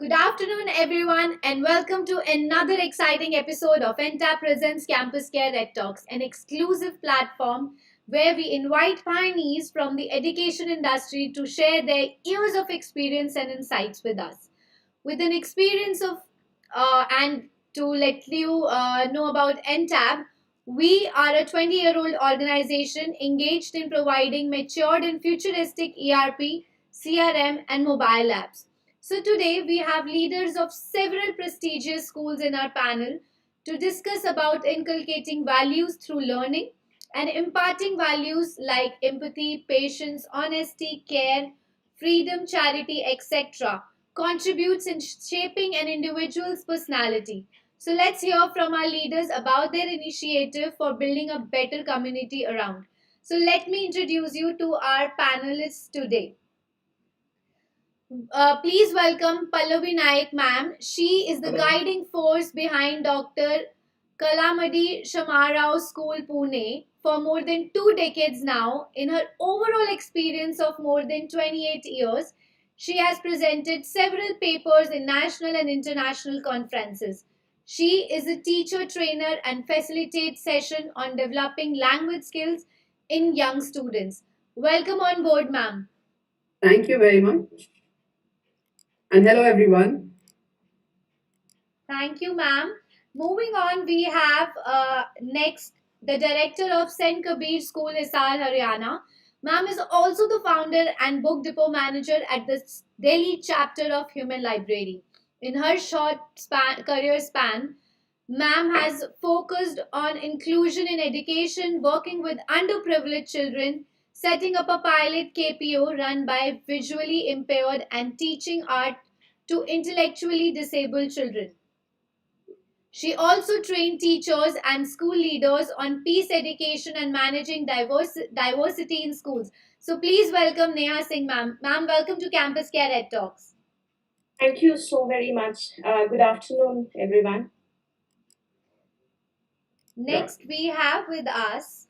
Good afternoon, everyone, and welcome to another exciting episode of Entab Presents CampusCare EdTalks, an exclusive platform where we invite pioneers from the education industry to share their years of experience and insights with us. With an experience of and to let you know about NTAB, we are a 20-year-old organization engaged in providing matured and futuristic ERP, CRM, and mobile apps. So today we have leaders of several prestigious schools in our panel to discuss about inculcating values through learning and imparting values like empathy, patience, honesty, care, freedom, charity, etc. contributes in shaping an individual's personality. So let's hear from our leaders about their initiative for building a better community around. So let me introduce you to our panelists today. Please welcome Pallavi Naik, ma'am. She is the guiding force behind Dr. Kalmadi Shamarao School, Pune, for more than 2 decades now. In her overall experience of more than 28 years, she has presented several papers in national and international conferences. She is a teacher trainer and facilitates sessions on developing language skills in young students. Welcome on board, ma'am. Thank you very much. And hello, everyone. Thank you, ma'am. Moving on, we have next the director of Saint Kabir School, Hisar, Haryana. Ma'am is also the founder and book depot manager at the Delhi chapter of Human Library. In her career span, ma'am has focused on inclusion in education, working with underprivileged children, setting up a pilot KPO run by visually impaired, and teaching art to intellectually disabled children. She also trained teachers and school leaders on peace education and managing diversity in schools. So please welcome Neha Singh, ma'am. Ma'am, welcome to Campus Care Ed Talks. Thank you so very much. Good afternoon, everyone. Next, we have with us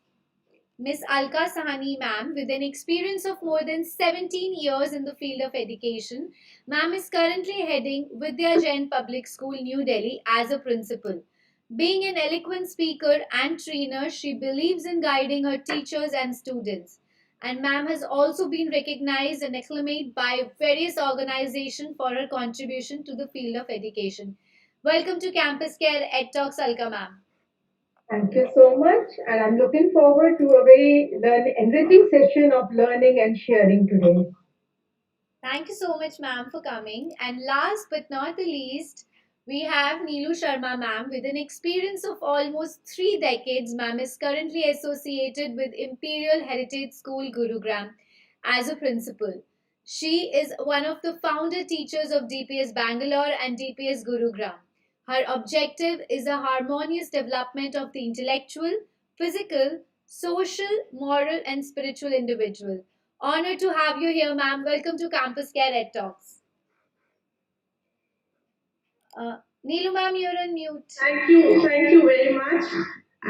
Miss Alka Sahani, ma'am, with an experience of more than 17 years in the field of education. Ma'am is currently heading Vidya Jain Public School, New Delhi, as a principal. Being an eloquent speaker and trainer, she believes in guiding her teachers and students. And ma'am has also been recognized and acclaimed by various organizations for her contribution to the field of education. Welcome to Campus Care Ed Talks, Alka ma'am. Thank you so much. And I'm looking forward to a very enriching session of learning and sharing today. Thank you so much, ma'am, for coming. And last but not the least, we have Neelu Sharma, ma'am, with an experience of almost 3 decades. Ma'am is currently associated with Imperial Heritage School, Gurugram, as a principal. She is one of the founder teachers of DPS Bangalore and DPS Gurugram. Her objective is a harmonious development of the intellectual, physical, social, moral, and spiritual individual. Honored to have you here, ma'am. Welcome to Campus Care Ed Talks. Neelu, ma'am, you're on mute. Thank you very much.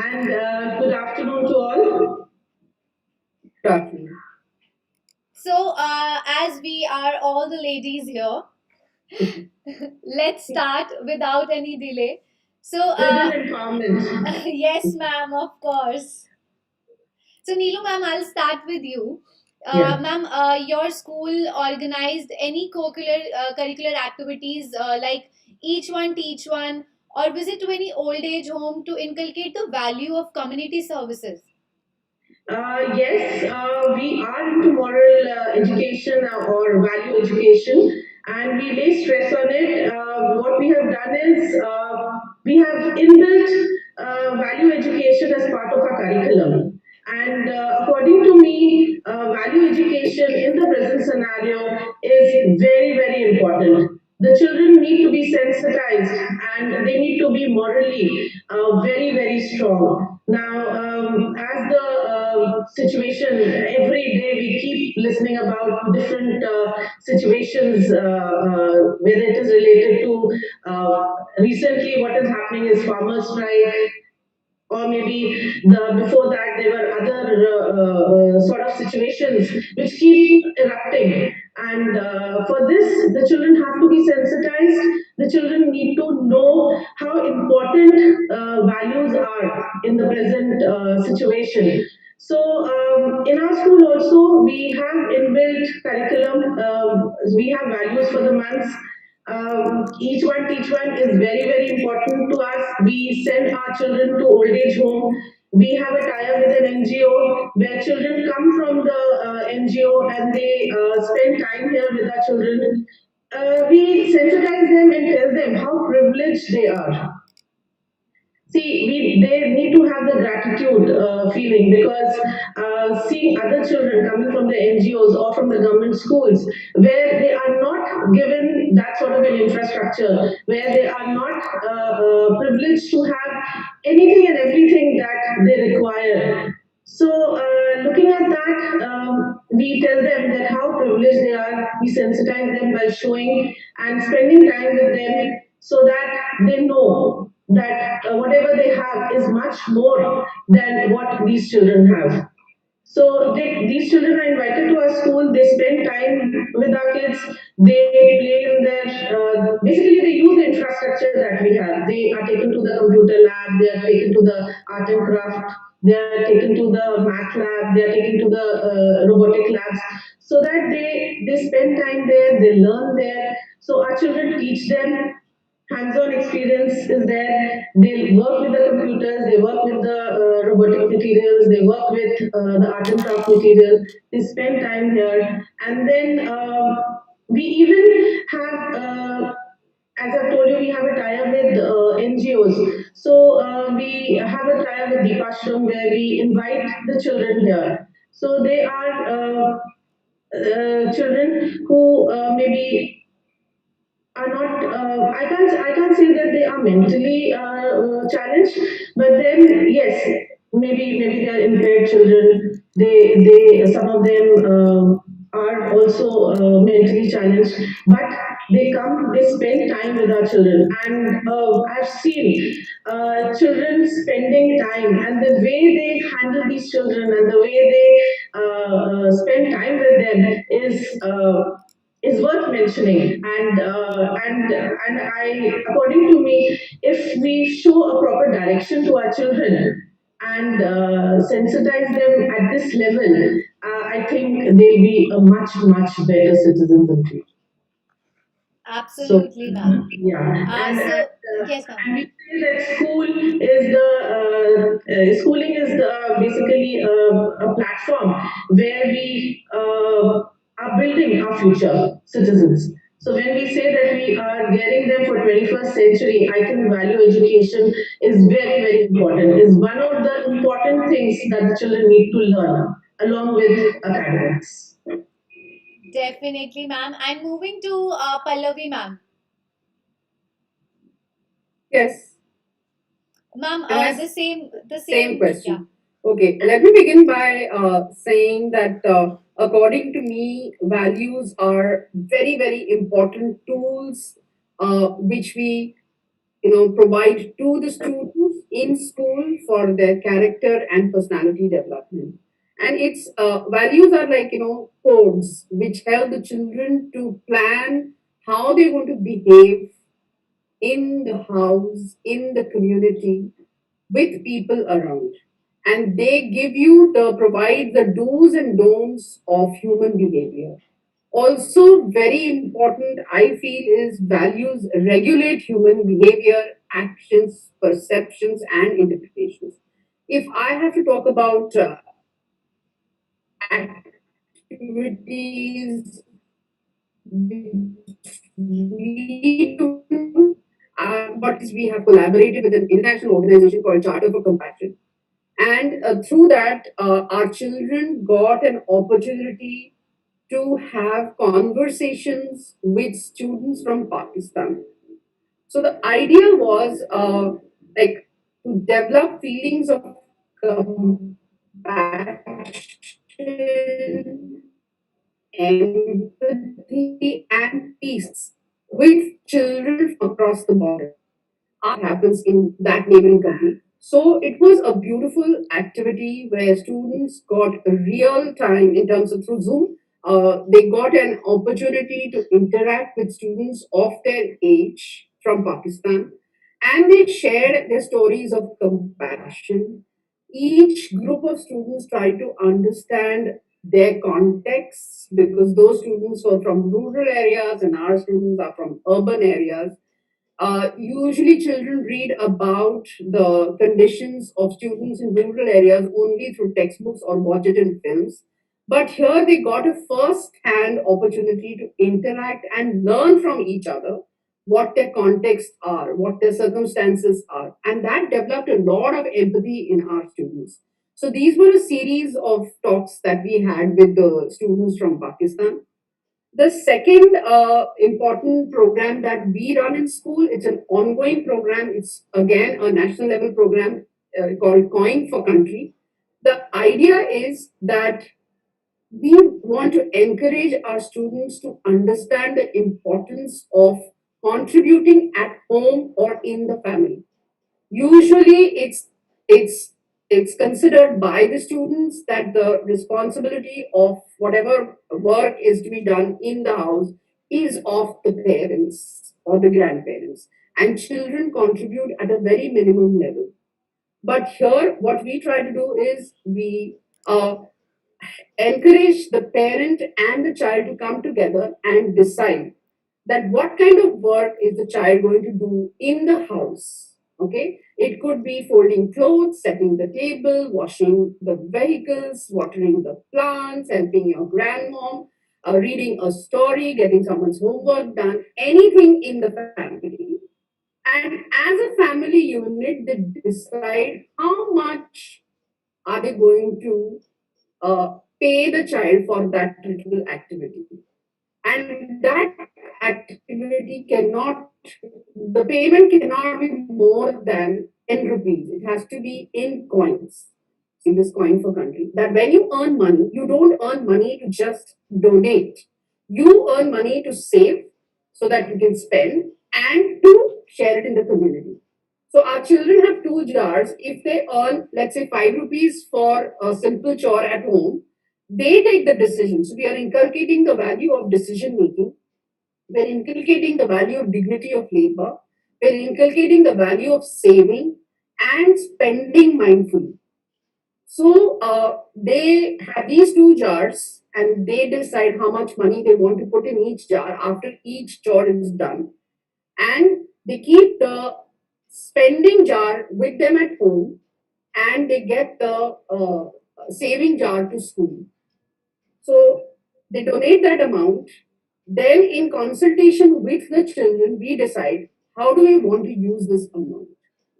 And good afternoon to all. Good afternoon. So, as we are all the ladies here, let's start without any delay. So, Women empowerment. yes, ma'am, of course. So, Neelu, ma'am, I'll start with you. Yeah. Ma'am, your school organized any curricular activities like each one teach one, or visit to any old age home to inculcate the value of community services? Yes, we are into moral education or value education, and we lay stress on it. What we have done is we have inbuilt value education as part of our curriculum. And according to me, value education in the present scenario is very, very important. The children need to be sensitized and they need to be morally very, very strong. Now, as the situation, every day we keep listening about different situations, whether it is related to recently what is happening is farmers' strike, or maybe the before that there were other sort of situations which keep erupting. And for this, the children have to be sensitized. The children need to know how important values are in the present situation. So in our school also we have inbuilt curriculum. We have values for the months. Each one teach one is very very important to us. We send our children to old age home. We have a tie-up with an NGO where children come from the NGO and they spend time here with our children. We sensitize them and tell them how privileged they are. See, they need to have the gratitude feeling, because seeing other children coming from the NGOs or from the government schools where they are not given that sort of an infrastructure, where they are not privileged to have anything and everything that they require. So, looking at that, we tell them that how privileged they are. We sensitize them by showing and spending time with them so that they know that whatever they have is much more than what these children have. So these children are invited to our school. They spend time with our kids. They play in their. Basically, they use the infrastructure that we have. They are taken to the computer lab. They are taken to the art and craft. They are taken to the math lab. They are taken to the robotic labs, so that they spend time there. They learn there. So our children teach them. Hands-on experience is there. They work with the computers, they work with the robotic materials, they work with the art and craft material. They spend time here, and then we even have. As I've told you, we have a tie-up with NGOs. So we have a tie-up with Deepashram where we invite the children here. So they are children who maybe are not I can't say that they are mentally challenged, but then yes, maybe they are impaired children. They some of them are also mentally challenged, but they spend time with our children, and I've seen children spending time, and the way they handle these children and the way they spend time with them is worth mentioning. And I, according to me, if we show a proper direction to our children and sensitize them at this level, I think they'll be a much better citizens in future. So Absolutely, ma'am. yeah, So yes, ma'am. and we say that schooling is the basically a platform where we are building our future citizens. So when we say that we are gearing them for 21st century, I think value education is very important. Is one of the important things that the children need to learn along with academics. Definitely, ma'am. And moving to Pallavi, ma'am. Yes, Ma'am, am I the same same, yeah. question? Okay, let me begin by saying that according to me, values are very important tools which we provide to the students in school for their character and personality development. And its values are like codes which help the children to plan how they're going to behave in the house, in the community, with people around. And they give you provide the do's and don'ts of human behavior. Also, very important, I feel, is values regulate human behavior, actions, perceptions, and interpretations. If I have to talk about activities we do, what is we have collaborated with an international organization called Charter for Compassion. And through that, our children got an opportunity to have conversations with students from Pakistan. So the idea was like to develop feelings of compassion, empathy, and peace with children from across the border. Happens in that neighboring country. So it was a beautiful activity where students got a real time in terms of through Zoom. They got an opportunity to interact with students of their age from Pakistan, and they shared their stories of compassion. Each group of students tried to understand their contexts because those students were from rural areas and our students are from urban areas. Usually, children read about the conditions of students in rural areas only through textbooks or watch it in films. But here they got a first hand opportunity to interact and learn from each other what their contexts are, what their circumstances are. And that developed a lot of empathy in our students. So, these were a series of talks that we had with the students from Pakistan. The second important program that we run in school, it's an ongoing program. It's again a national level program called Coin for Country. The idea is that we want to encourage our students to understand the importance of contributing at home or in the family. Usually it's considered by the students that the responsibility of whatever work is to be done in the house is of the parents or the grandparents, and children contribute at a very minimum level. But here what we try to do is we encourage the parent and the child to come together and decide that what kind of work is the child going to do in the house. Okay, it could be folding clothes, setting the table, washing the vehicles, watering the plants, helping your grandmom, reading a story, getting someone's homework done, anything in the family. And as a family unit, they decide how much are they going to pay the child for that little activity. And that activity cannot, the payment cannot be more than 10 rupees. It has to be in coins. See this coin for country. That when you earn money, you don't earn money to just donate. You earn money to save so that you can spend and to share it in the community. So our children have two jars. If they earn, let's say, 5 rupees for a simple chore at home, they take the decisions. We are inculcating the value of decision making. We're inculcating the value of dignity of labor. We're inculcating the value of saving and spending mindfully. So they have these two jars and they decide how much money they want to put in each jar after each chore is done. And they keep the spending jar with them at home and they get the saving jar to school. So they donate that amount. Then, in consultation with the children, we decide how do we want to use this amount.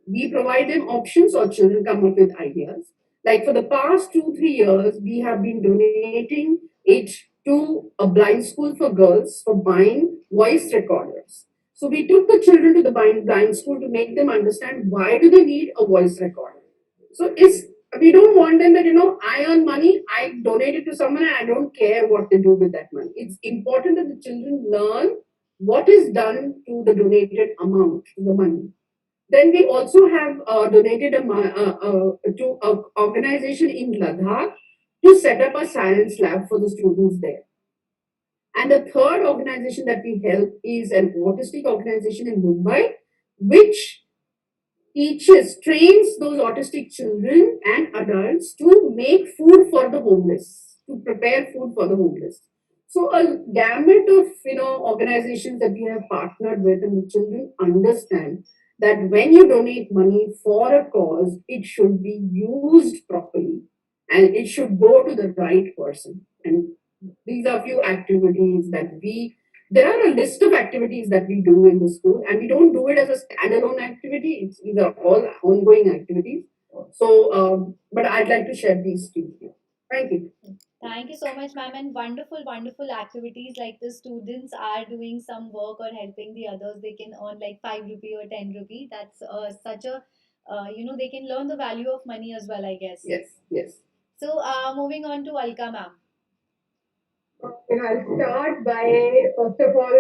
We provide them options, or children come up with ideas. Like for the past 2, 3 years, we have been donating it to a blind school for girls for buying voice recorders. So we took the children to the blind school to make them understand why do they need a voice recorder. So it's we don't want them that I earn money, I donate it to someone, and I don't care what they do with that money. It's important that the children learn what is done to the donated amount, to the money. Then we also have donated to an organization in Ladakh to set up a science lab for the students there. And the third organization that we help is an autistic organization in Mumbai, which teaches, trains those autistic children and adults to make food for the homeless, to prepare food for the homeless. So a gamut of organizations that we have partnered with, and the children understand that when you donate money for a cause, it should be used properly and it should go to the right person. And these are few activities that we there are a list of activities that we do in the school, and we don't do it as a standalone activity. It's these are all ongoing activities. So, but I'd like to share these two with you. Thank you. Thank you so much, ma'am. And wonderful, wonderful activities like the students are doing some work or helping the others. They can earn like 5 rupee or 10 rupee. That's such a, they can learn the value of money as well, I guess. Yes, yes. So, moving on to Alka, ma'am. I'll start by, first of all,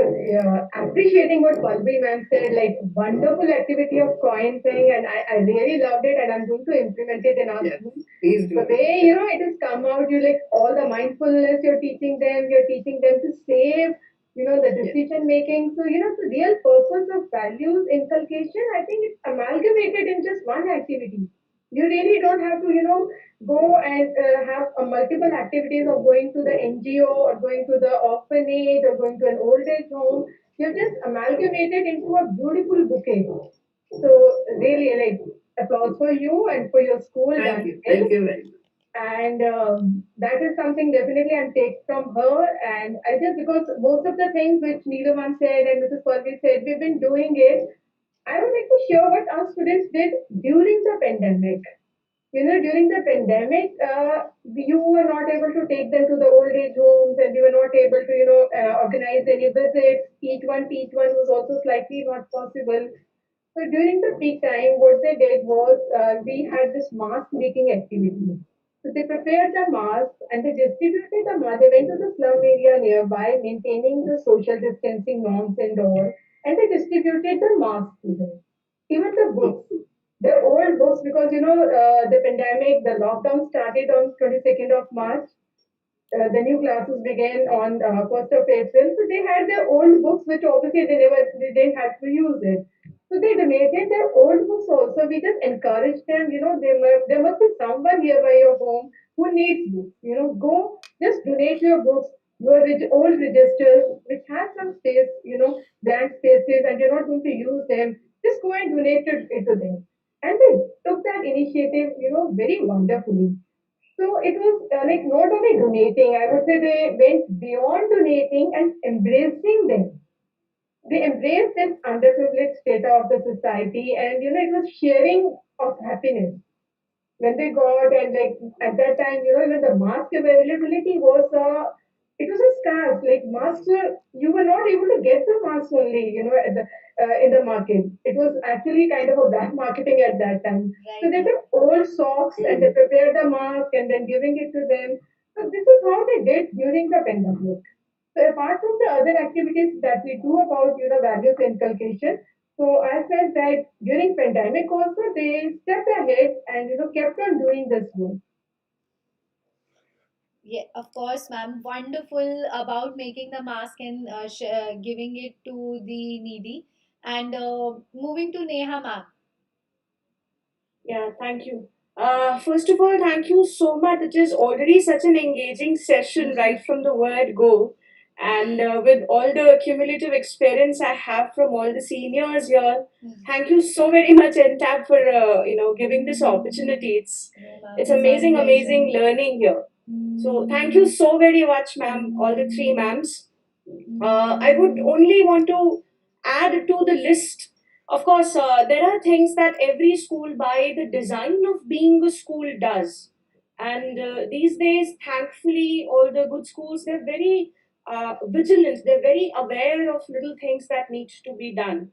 appreciating what Pallavi ma'am said, like wonderful activity of coin thing, and I really loved it, and I'm going to implement it in our school. Please do. The way, it has come out, you like all the mindfulness you're teaching them to save, the decision making. So, the real purpose of values inculcation, I think it's amalgamated in just one activity. You really don't have to, go and have multiple activities of going to the NGO or going to the orphanage or going to an old age home. You've just amalgamated into a beautiful bouquet. So really, like applause for you and for your school. Thank you. Thank you very much. And that is something definitely I'll take from her. And I just because most of the things which Neelum said and Mrs. Purvi said, we've been doing it. I would like to share what our students did during the pandemic. During the pandemic, you were not able to take them to the old age homes, and we were not able to, organize any visits. Each one was also slightly not possible. So during the peak time, what they did was we had this mask making activity. So they prepared the masks and they distributed the mask. They went to the slum area nearby, maintaining the social distancing norms and all, and they distributed the masks to them. Even the books, the old books, because the pandemic, the lockdown started on 22nd of March. The new classes began on 1st of April. So they had their old books, which obviously they didn't have to use it. So they donated their old books also. We just encouraged them, there must be someone nearby your home who needs books. Go just donate your books, your old registers, which has some space, blank spaces, and you're not going to use them. Just go and donate it to them. And they took that initiative, very wonderfully. So it was like not only donating, I would say they went beyond donating and embracing them. They embraced this underprivileged strata of the society, and it was sharing of happiness when they got. And like at that time, even the mask availability was it was a scarce. Like masks were, you were not able to get the masks only, at the in the market. It was actually kind of a black marketing at that time. So they took old socks and they prepared the mask and then giving it to them. So this is how they did during the pandemic. So apart from the other activities that we do about values inculcation, so I felt that during pandemic also they stepped ahead and kept on doing this work. Yeah, of course, ma'am. Wonderful about making the mask and giving it to the needy. And moving to Neha, ma'am. Yeah, thank you. First of all, thank you so much. It is already such an engaging session right from the word go. And with all the cumulative experience I have from all the seniors here, thank you so very much, NTAB, for giving this opportunity. It's amazing, amazing learning here. So thank you so very much, ma'am, all the three ma'ams. I would only want to add to the list. Of course, there are things that every school, by the design of being a school, does. And these days, thankfully, all the good schools, they're very vigilant, they're very aware of little things that need to be done.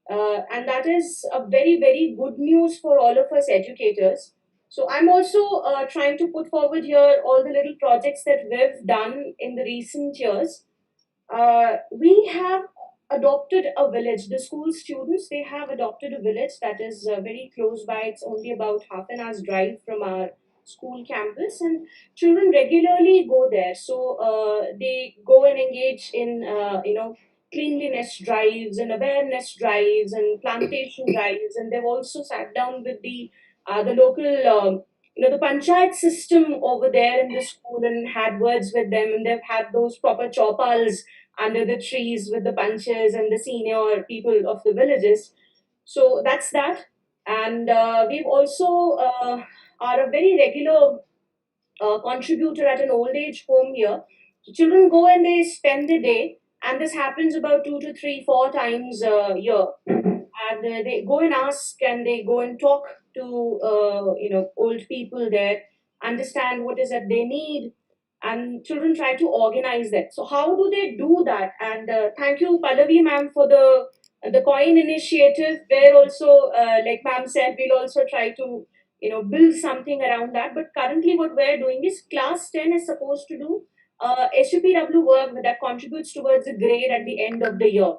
And that is a very, very good news for all of us educators. So I'm also trying to put forward here all the little projects that we've done in the recent years. We have adopted a village. The school students, they have adopted a village that is very close by. It's only about half an hour's drive from our school campus, and children regularly go there. So they go and engage in cleanliness drives and awareness drives and plantation drives, and they've also sat down with the local the panchayat system over there in the school and had words with them, and they've had those proper chopals under the trees with the punches and the senior people of the villages. So that's that. And we've also are a very regular contributor at an old age home here. So children go and they spend the day, and this happens about 2 to 3, 4 times a year. And they go and ask, and they go and talk to old people there, understand what is that they need, and children try to organize that. So how do they do that? And thank you, Pallavi ma'am, for the coin initiative, where also like ma'am said, we'll also try to build something around that. But currently what we're doing is class 10 is supposed to do SUPW work that contributes towards the grade at the end of the year.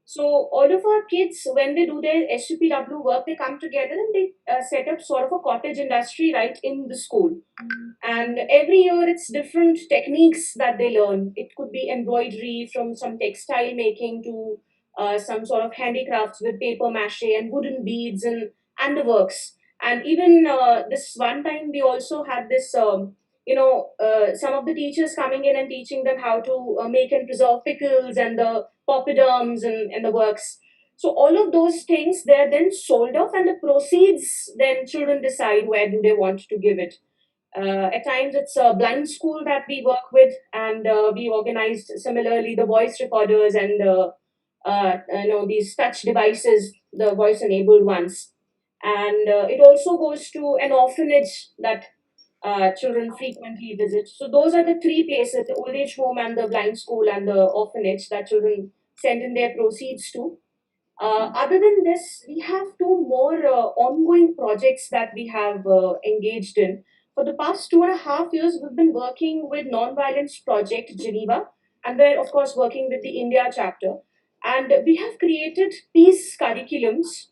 So all of our kids, when they do their SUPW work, they come together and they set up sort of a cottage industry right in the school. And every year it's different techniques that they learn. It could be embroidery from some textile making to some sort of handicrafts with paper mache and wooden beads and the works. And even this one time we also had this some of the teachers coming in and teaching them how to make and preserve pickles and the poppadoms and the works. So all of those things, they're then sold off, and the proceeds, then children decide where do they want to give it. At times, it's a blind school that we work with, and we organized similarly the voice recorders and these touch devices, the voice-enabled ones. And it also goes to an orphanage that children frequently visit. So those are the three places: the old age home and the blind school and the orphanage that children send in their proceeds to. Other than this, we have two more ongoing projects that we have engaged in. For the past 2.5 years, we've been working with Nonviolence Project Geneva, and we're, of course, working with the India chapter. And we have created peace curriculums.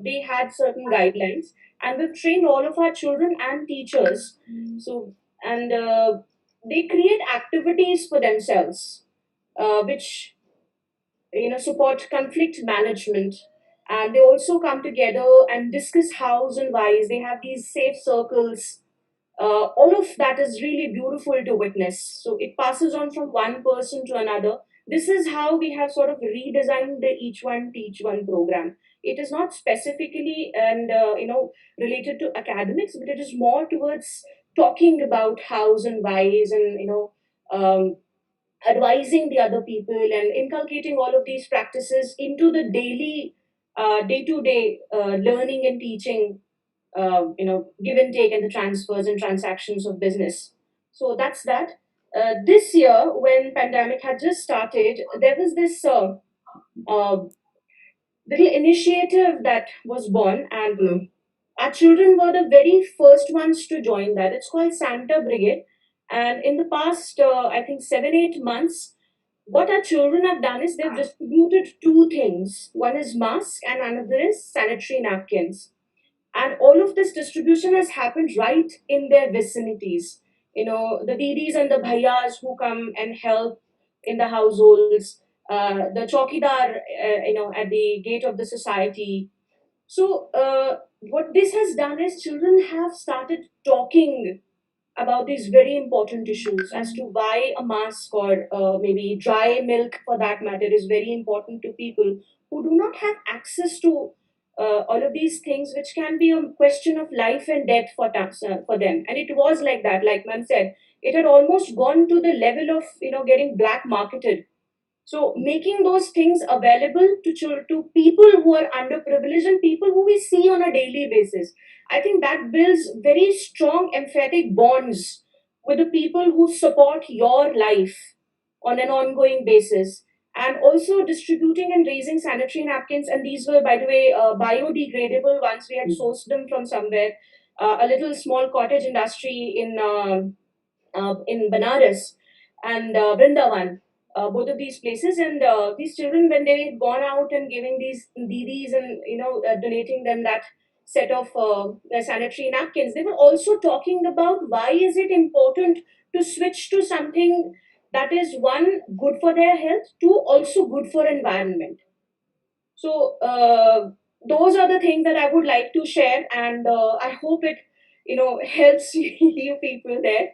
They had certain guidelines, and we've trained all of our children and teachers. So, and they create activities for themselves, which support conflict management, and they also come together and discuss hows and whys. They have these safe circles. All of that is really beautiful to witness, so it passes on from one person to another. This is how we have sort of redesigned the each one teach one program. It is not specifically and related to academics, but it is more towards talking about hows and whys, and um, advising the other people and inculcating all of these practices into the daily day-to-day learning and teaching, give and take and the transfers and transactions of business. So that's that. This year, when pandemic had just started, there was this uh, little initiative that was born, and our children were the very first ones to join that. It's called Santa Brigade. And in the past, I think 7-8 months, what our children have done is they've distributed two things. One is mask and another is sanitary napkins. And all of this distribution has happened right in their vicinities. The didis and the bhaiyas who come and help in the households, the chokidar, at the gate of the society. So, what this has done is children have started talking about these very important issues as to why a mask or maybe dry milk for that matter is very important to people who do not have access to all of these things, which can be a question of life and death for them. And it was like that, like ma'am said, it had almost gone to the level of getting black marketed. So making those things available to people who are underprivileged and people who we see on a daily basis, I think that builds very strong emphatic bonds with the people who support your life on an ongoing basis. And also distributing and raising sanitary napkins, and these were, by the way, biodegradable ones. We had sourced them from somewhere. A little small cottage industry in Banaras and Vrindavan, both of these places. And these children, when they had gone out and giving these didis and donating them that set of sanitary napkins, they were also talking about why is it important to switch to something that is, one, good for their health, two, also good for environment. So those are the things that I would like to share, and I hope it helps you people there.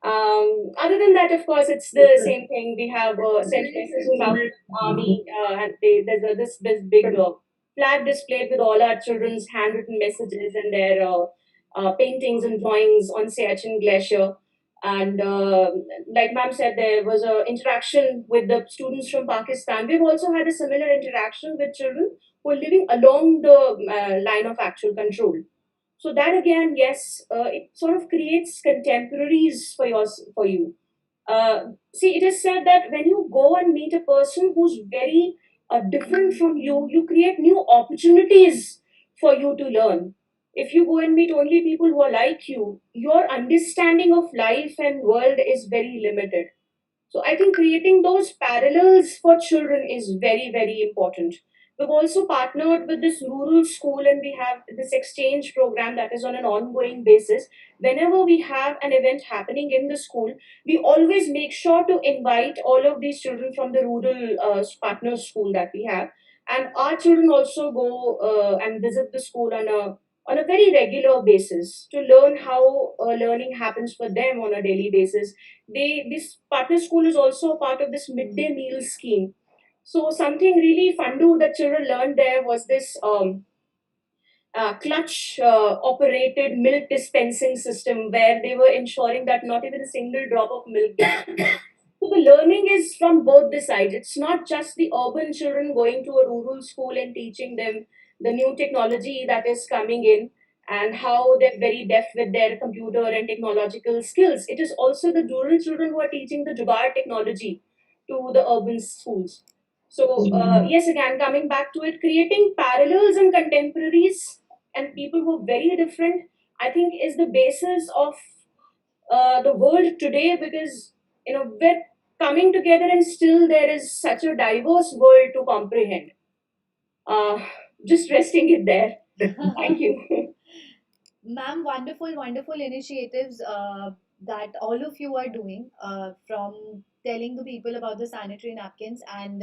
Other than that, of course, it's the same thing. We have sent messages out to the army, and there's this big flag displayed with all our children's handwritten messages and their paintings and drawings on Siachen Glacier. And like ma'am said, there was a interaction with the students from Pakistan. We've also had a similar interaction with children who are living along the line of actual control. So that again, yes, it sort of creates contemporaries for you. See, it is said that when you go and meet a person who's very different from you, you create new opportunities for you to learn. If you go and meet only people who are like you, your understanding of life and world is very limited. So I think creating those parallels for children is very, very important. We've also partnered with this rural school and we have this exchange program that is on an ongoing basis. Whenever we have an event happening in the school, we always make sure to invite all of these children from the rural partner school that we have. And our children also go and visit the school on a very regular basis to learn how learning happens for them on a daily basis. This partner school is also a part of this midday meal scheme. So something really fun to that children learned there was this clutch operated milk dispensing system where they were ensuring that not even a single drop of milk gets. So the learning is from both the sides. It's not just the urban children going to a rural school and teaching them the new technology that is coming in and how they're very deft with their computer and technological skills. It is also the rural children who are teaching the jugaad technology to the urban schools. So yes, again coming back to it, creating parallels and contemporaries and people who are very different, I think is the basis of the world today, because we're coming together and still there is such a diverse world to comprehend. uh, just resting it there. Thank you. Ma'am, wonderful, wonderful initiatives that all of you are doing, from telling the people about the sanitary napkins and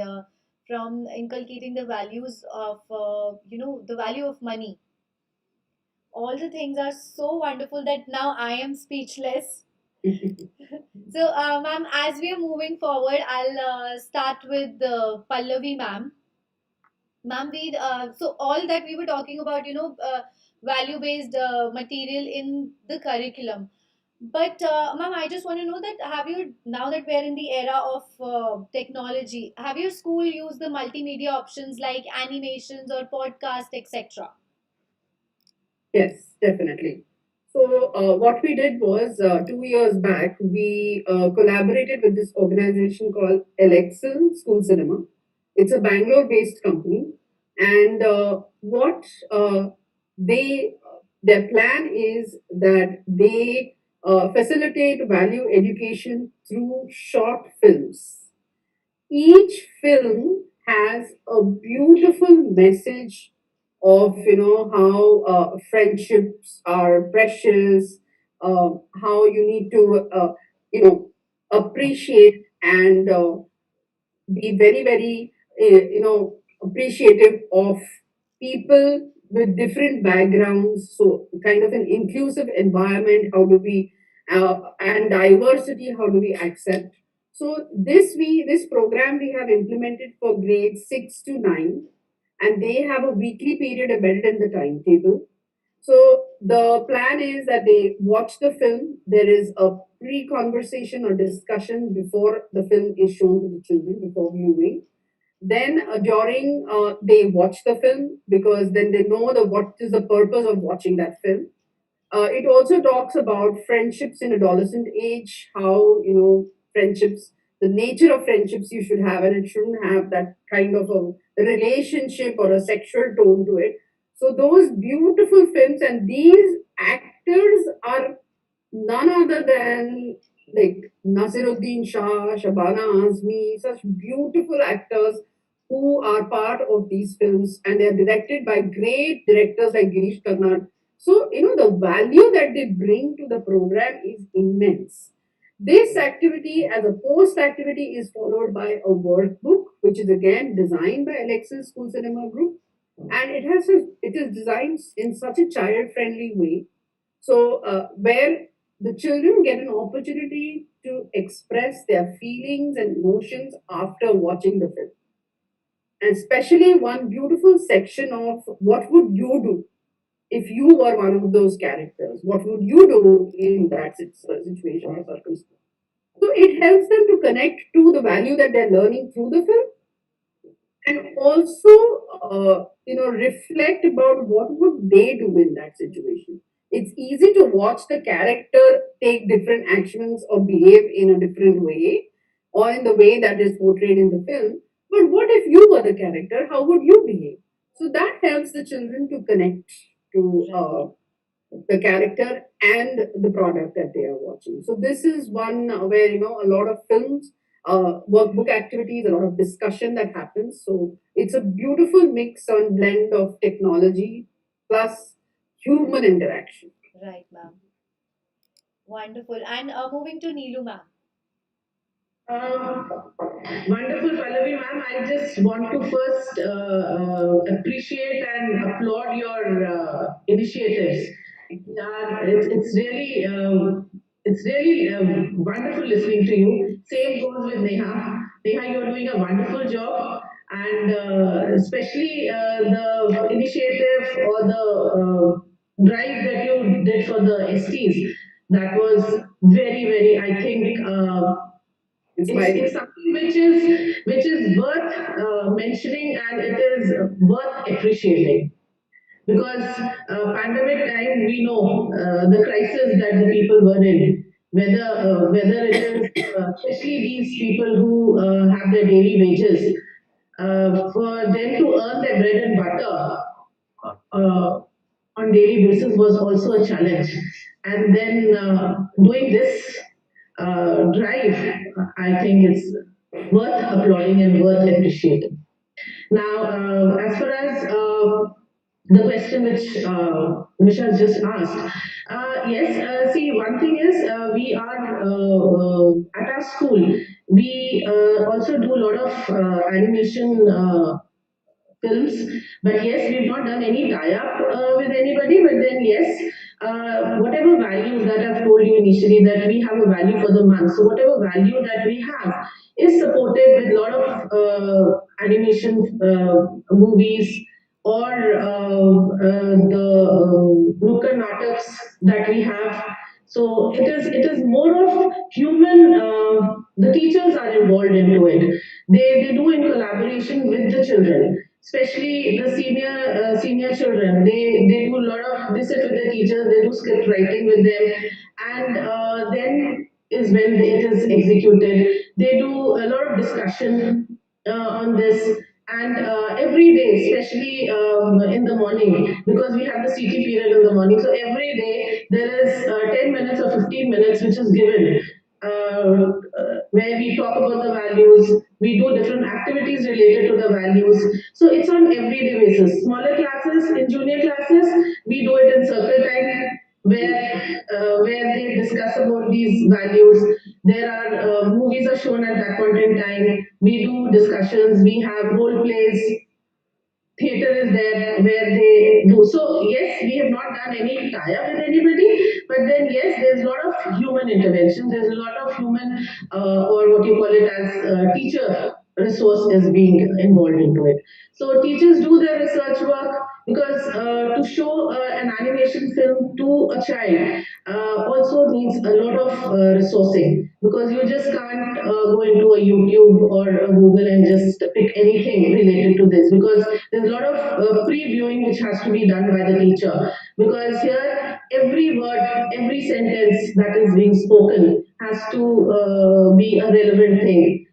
from inculcating the values of, the value of money. All the things are so wonderful that now I am speechless. So, ma'am, as we are moving forward, I'll start with Pallavi, ma'am. Ma'am, so all that we were talking about, value based material in the curriculum. But, ma'am, I just want to know that have you, now that we're in the era of technology, have your school used the multimedia options like animations or podcast, etc.? Yes, definitely. So, what we did was 2 years back, we collaborated with this organization called Elexel School Cinema. It's a Bangalore based company. And what they their plan is that they facilitate value education through short films. Each film has a beautiful message of how friendships are precious, how you need to you know appreciate and be very very appreciative of people with different backgrounds, so kind of an inclusive environment, how do we and diversity, how do we accept. So this program we have implemented for grades 6 to 9, and they have a weekly period embedded in the timetable. So the plan is that they watch the film. There is a pre-conversation or discussion before the film is shown to the children before viewing. Then during they watch the film, because then they know the what is the purpose of watching that film. It also talks about friendships in adolescent age, how friendships, the nature of friendships you should have, and it shouldn't have that kind of a relationship or a sexual tone to it. So those beautiful films, and these actors are none other than like Nasiruddin Shah, Shabana Azmi, such beautiful actors who are part of these films, and they are directed by great directors like Girish Karnad. So, the value that they bring to the program is immense. This activity, as a post activity, is followed by a workbook, which is again designed by Alexis School Cinema Group, and it is designed in such a child friendly way. So, where the children get an opportunity to express their feelings and emotions after watching the film, and especially one beautiful section of what would you do if you were one of those characters? What would you do in that situation or circumstance? So it helps them to connect to the value that they're learning through the film, and also reflect about what would they do in that situation. It's easy to watch the character take different actions or behave in a different way, or in the way that is portrayed in the film. But what if you were the character? How would you behave? So that helps the children to connect to Right. the character and the product that they are watching. So this is one where a lot of films, workbook activities, a lot of discussion that happens. So it's a beautiful mix and blend of technology plus human interaction. Right, ma'am. Wonderful. And moving to Neelu, ma'am. Um, Wonderful, Pallavi ma'am. I just want to first appreciate and applaud your initiatives. It's really wonderful listening to you. Same goes with Neha. Neha, you're doing a wonderful job, and especially the initiative or the drive that you did for the STs. That was very, I think. It's something which is worth mentioning, and it is worth appreciating, because pandemic time, we know the crisis that the people were in, whether it is especially these people who have their daily wages, for them to earn their bread and butter uh, on daily basis was also a challenge. And then doing this drive, I think it's worth applauding and worth appreciating. Now, as far as the question which Nisha just asked, yes, see, one thing is we are at our school, we also do a lot of animation films. But yes, we've not done any tie-up with anybody. But then yes, whatever values that I've told you initially, that we have a value for the month. So whatever value that we have is supported with a lot of animation movies, or the Nukkad Nataks that we have. So it is more of human. The teachers are involved into it. They do in collaboration with the children, especially the senior children. They do a lot of, they sit with the teachers. They do script writing with them, and then is when it is executed. They do a lot of discussion on this, and every day, especially in the morning, because we have the CT period in the morning. So every day there is 10 minutes or 15 minutes which is given, where we talk about the values, we do different activities related to the values. So it's on everyday basis. Smaller classes, in junior classes, we do it in circle time, where they discuss about these values. There are movies are shown at that point in time. We do discussions. We have role plays. Theater is there where they do. So yes, we have not done any tie-up with anybody, but then yes, there's a lot of human intervention. There's a lot of human, or what you call it as teacher resource is being involved into it. So teachers do their research work, because to show an animation film to a child also needs a lot of resourcing, because you just can't go into a YouTube or a Google and just pick anything related to this, because there's a lot of previewing which has to be done by the teacher, because here every word, every sentence that is being spoken has to be a relevant thing.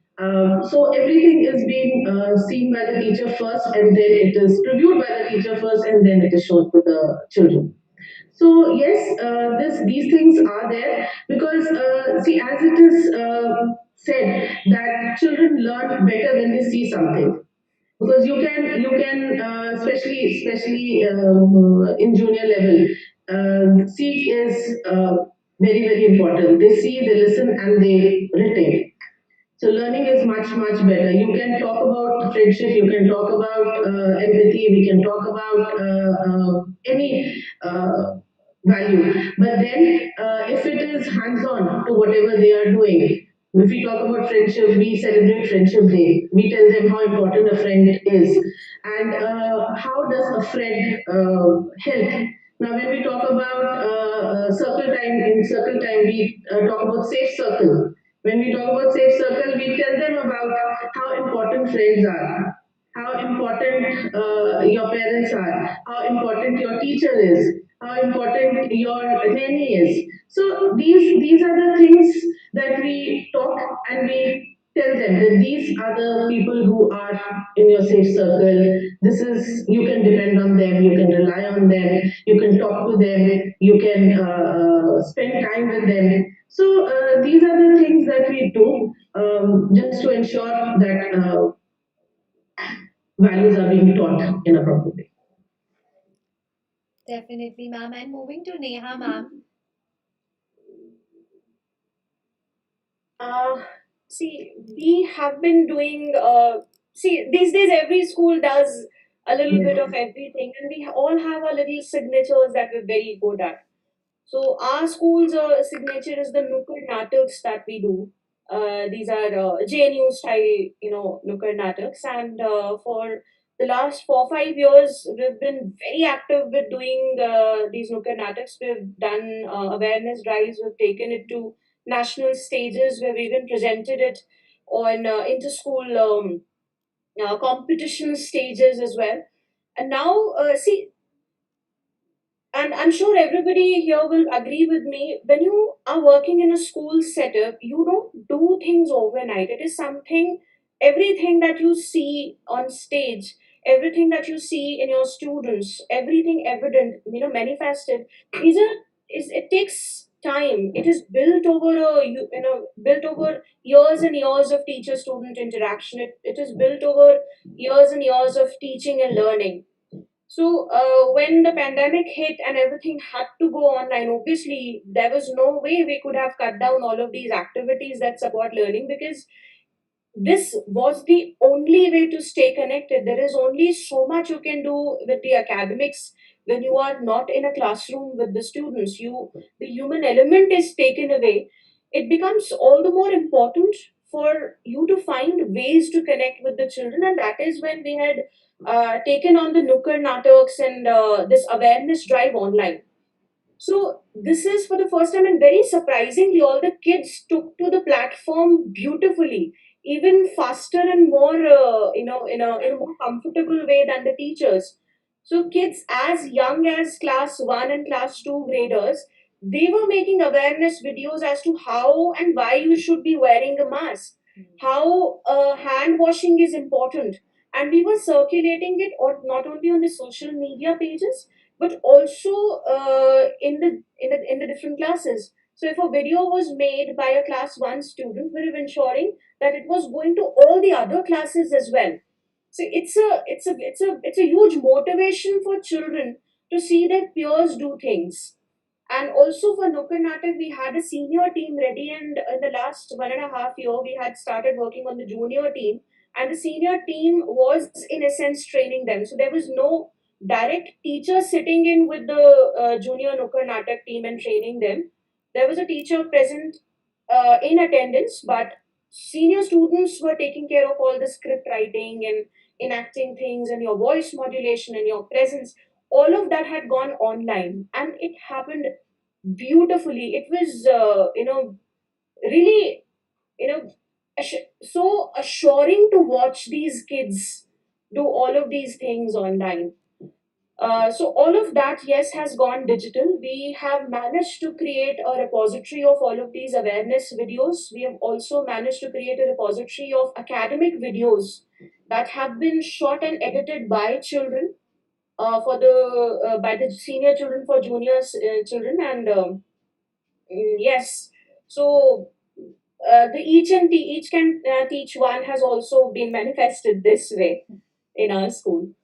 So everything is being seen by the teacher first, and then it is reviewed by the teacher first, and then it is shown to the children. So yes, this these things are there, because see, as it is said, that children learn better when they see something, because you can especially in junior level, see is very important. They see, they listen, and they retain. So learning is much better. You can talk about friendship, you can talk about empathy, we can talk about any value. But then if it is hands-on to whatever they are doing, if we talk about friendship, we celebrate Friendship Day. We tell them how important a friend is, and how does a friend help. Now, when we talk about circle time, in circle time, we talk about safe circle. When we talk about safe circle, we tell them about how important friends are, how important your parents are, how important your teacher is, how important your nanny is. So these are the things that we talk and we tell them that these are the people who are in your safe circle. This is, you can depend on them, you can rely on them, you can talk to them, you can spend time with them. So these are the things that we do just to ensure that values are being taught in a proper way. Definitely, ma'am. And moving to Neha, ma'am. Uh, See, we have been doing, see, these days every school does a little bit of Yes. everything, and we all have our little signatures that we're very good at. So our school's signature is the Nukkad Nataks that we do. These are JNU style, Nukkad Nataks, and for the last 4 5 years, we've been very active with doing these Nukkad Nataks. We've done awareness drives. We've taken it to national stages. We've even presented it on inter-school competition stages as well. And now, see, and I'm sure everybody here will agree with me. When you are working in a school setup, you don't do things overnight. It is something, everything that you see on stage, everything that you see in your students, everything evident, manifested, is a is it takes time. It is built over built over years and years of teacher student interaction. It is built over years and years of teaching and learning. So when the pandemic hit and everything had to go online, obviously there was no way we could have cut down all of these activities that support learning, because this was the only way to stay connected. There is only so much you can do with the academics when you are not in a classroom with the students. The human element is taken away. It becomes all the more important for you to find ways to connect with the children, and that is when we had taken on the Nukkad Nataks and this awareness drive online. So this is for the first time, and very surprisingly, all the kids took to the platform beautifully, even faster and more, in a more comfortable way than the teachers. So kids as young as class one and class two graders, they were making awareness videos as to how and why you should be wearing a mask, how hand washing is important, and we were circulating it not only on the social media pages but also in the different classes. So if a video was made by a class one student, we were ensuring that it was going to all the other classes as well. So it's a huge motivation for children to see their peers do things. And also for Nukkad Natak, we had a senior team ready, and in the last 1.5 year, we had started working on the junior team, and the senior team was in a sense training them. So there was no direct teacher sitting in with the junior Nukkad Natak team and training them. There was a teacher present in attendance, but senior students were taking care of all the script writing and enacting things and your voice modulation and your presence. All of that had gone online, and it happened beautifully. It was, really, so assuring to watch these kids do all of these things online. So all of that, yes, has gone digital. We have managed to create a repository of all of these awareness videos. We have also managed to create a repository of academic videos that have been shot and edited by children, for the by the senior children for junior children, and yes, so the each can teach one has also been manifested this way in our school.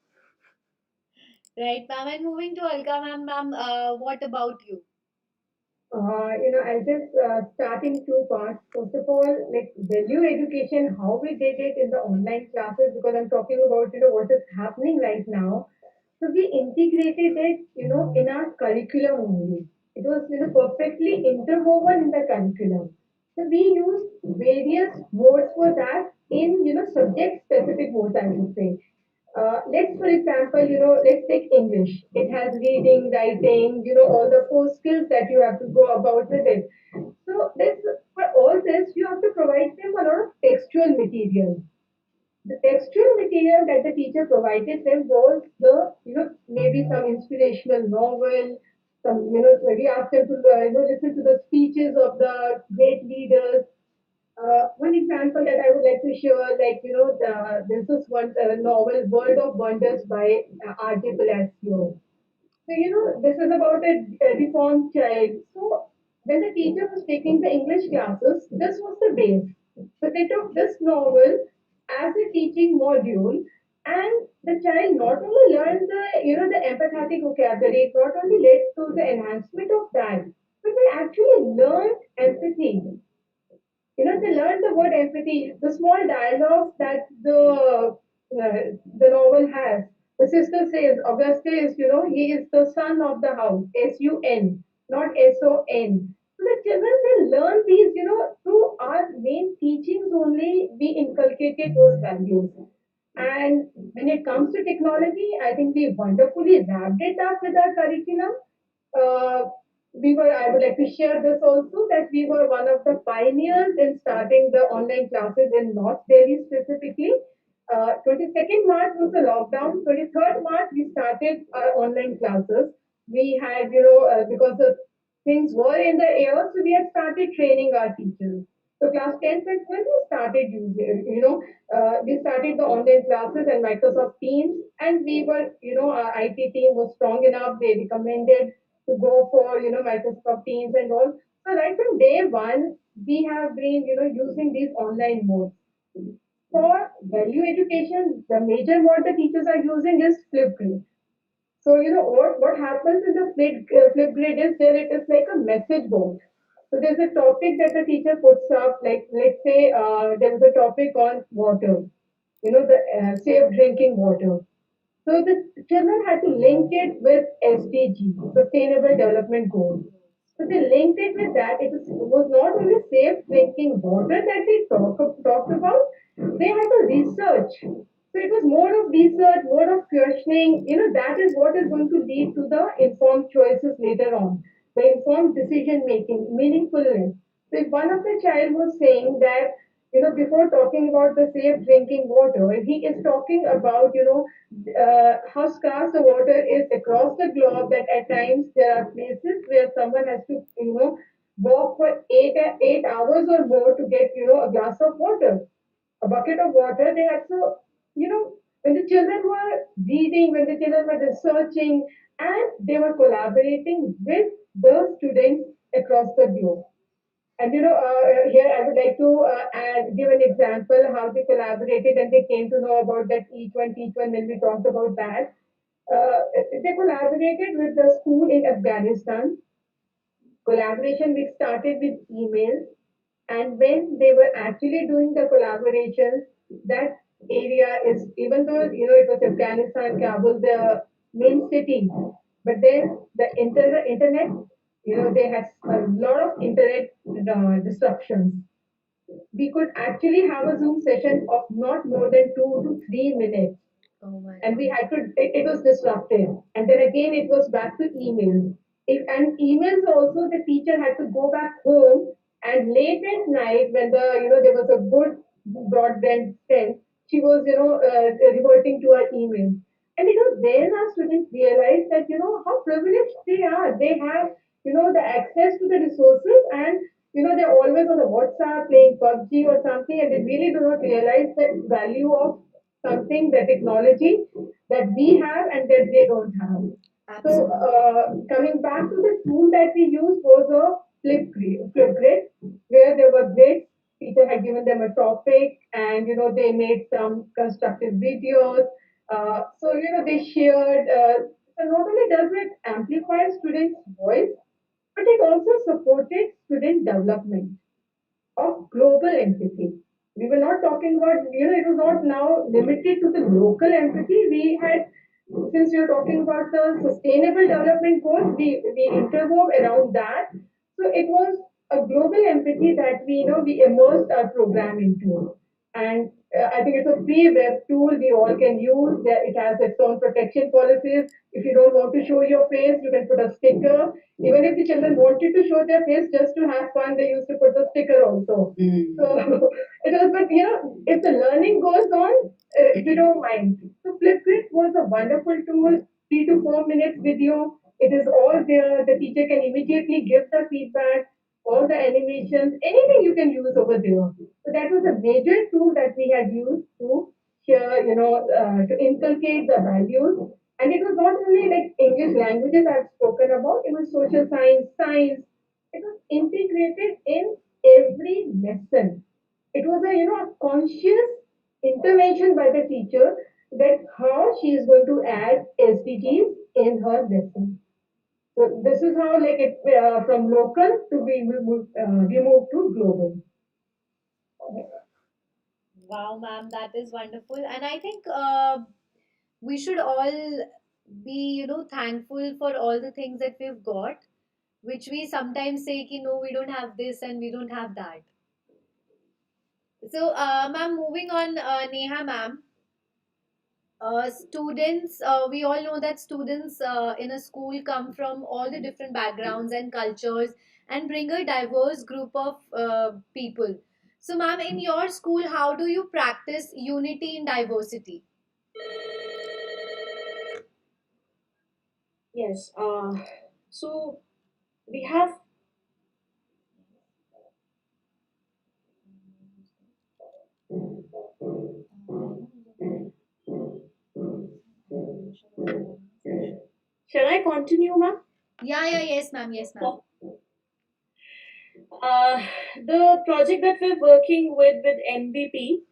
Right, ma'am. And moving to Alka, ma'am, what about you? I'll just start in two parts. First of all, like value education, how we did it in the online classes, because I'm talking about, what is happening right now. So we integrated it, in our curriculum only. It was, perfectly interwoven in the curriculum. So we used various modes for that in, subject specific modes, I would say. Let's, for example, let's take English. It has reading, writing, all the four skills that you have to go about with it. So for all this, you have to provide them a lot of textual material. The textual material that the teacher provided them was maybe some inspirational novel, maybe ask them to, listen to the speeches of the great leaders. One example example that I would like to share, like, there's this one novel, World of Wonders by R.J. Palacio. So, this is about a deformed child. So, when the teacher was taking the English classes, this was the base. So, they took this novel as a teaching module, and the child not only learned the empathetic vocabulary, it not only led to the enhancement of that, but they actually learned empathy. They learn the word empathy, the small dialogues that the novel has. The sister says, Auguste is, he is the son of the house, S-U-N, not S-O-N. So the children, they learn these, through our main teachings only, we inculcated those values. And when it comes to technology, I think we wonderfully wrapped it up with our curriculum. Uh, I would like to share this also, that we were one of the pioneers in starting the online classes in North Delhi specifically. 22nd March was the lockdown. 23rd March, we started our online classes. We had, because the things were in the air, so we had started training our teachers. So class 10th and 12th, we started using, we started the online classes and Microsoft Teams, and we were, our IT team was strong enough. They recommended to go for, Microsoft Teams and all. So right from day one, we have been, using these online modes. For value education, the major mode the teachers are using is Flipgrid. So, what happens in the Flipgrid is there it is like a message board. So there's a topic that the teacher puts up, like let's say there was a topic on water, the safe drinking water. So the children had to link it with SDG, Sustainable Development Goals. So they linked it with that. It was not only safe drinking water that they talked about, they had to research. So it was more of research, more of questioning. That is what is going to lead to the informed choices later on, the informed decision making, meaningfulness. So if one of the child was saying that, before talking about the safe drinking water, he is talking about, how scarce the water is across the globe, that at times there are places where someone has to, walk for 8 hours or more to get, a glass of water, a bucket of water. They had to, when the children were reading, when the children were researching, and they were collaborating with the students across the globe. And here I would like to give an example how they collaborated and they came to know about that teach one when we talked about that. They collaborated with the school in Afghanistan. Collaboration which started with emails, and when they were actually doing the collaborations, that area is, even though it was Afghanistan, Kabul, the main city, but then the internet, they had a lot of internet disruptions. We could actually have a Zoom session of not more than 2 to 3 minutes, Oh my and we God. had to, it was disruptive, and then again it was back to emails. And emails also, the teacher had to go back home, and late at night when there was a good broadband strength, she was reverting to her emails. And it was then our students realized that how privileged they are. They have the access to the resources, and they're always on the WhatsApp playing PUBG or something, and they really do not realize the value of something, the technology that we have and that they don't have. So Absolutely. coming back to the tool that we used was a flip grid, where there were grids. Teacher had given them a topic, and they made some constructive videos. So they shared. So not only does it amplify students' voice, but it also supported student development of global empathy. We were not talking about, it was not now limited to the local empathy. We had, since we are talking about the sustainable development goals, we interwove around that. So it was a global empathy that we immersed our program into. And I think it's a free web tool we all can use. It has its own protection policies. If you don't want to show your face, you can put a sticker. Even if the children wanted to show their face just to have fun, they used to put the sticker also. So it was, but if the learning goes on, we don't mind. So Flipgrid was a wonderful tool, 3 to 4 minutes video. It is all there. The teacher can immediately give the feedback, all the animations, anything you can use over there. So So that was a major tool that we had used to share, to inculcate the values. And it was not only like English languages I've spoken about, it was social science, science. It was integrated in every lesson. It was a conscious intervention by the teacher that how she is going to add SDGs in her lesson. So this is how like it from local to we move to global. Wow, ma'am, that is wonderful. And I think we should all be, thankful for all the things that we've got, which we sometimes say, no, we don't have this and we don't have that. So, ma'am, moving on, Neha, ma'am. Students, we all know that students in a school come from all the different backgrounds and cultures and bring a diverse group of people. So, ma'am, in your school, how do you practice unity in diversity? Yes. So we have. Shall I continue, ma'am? Yeah, yeah, yes, ma'am, yes, ma'am. Uh, the project that we're working with MVP,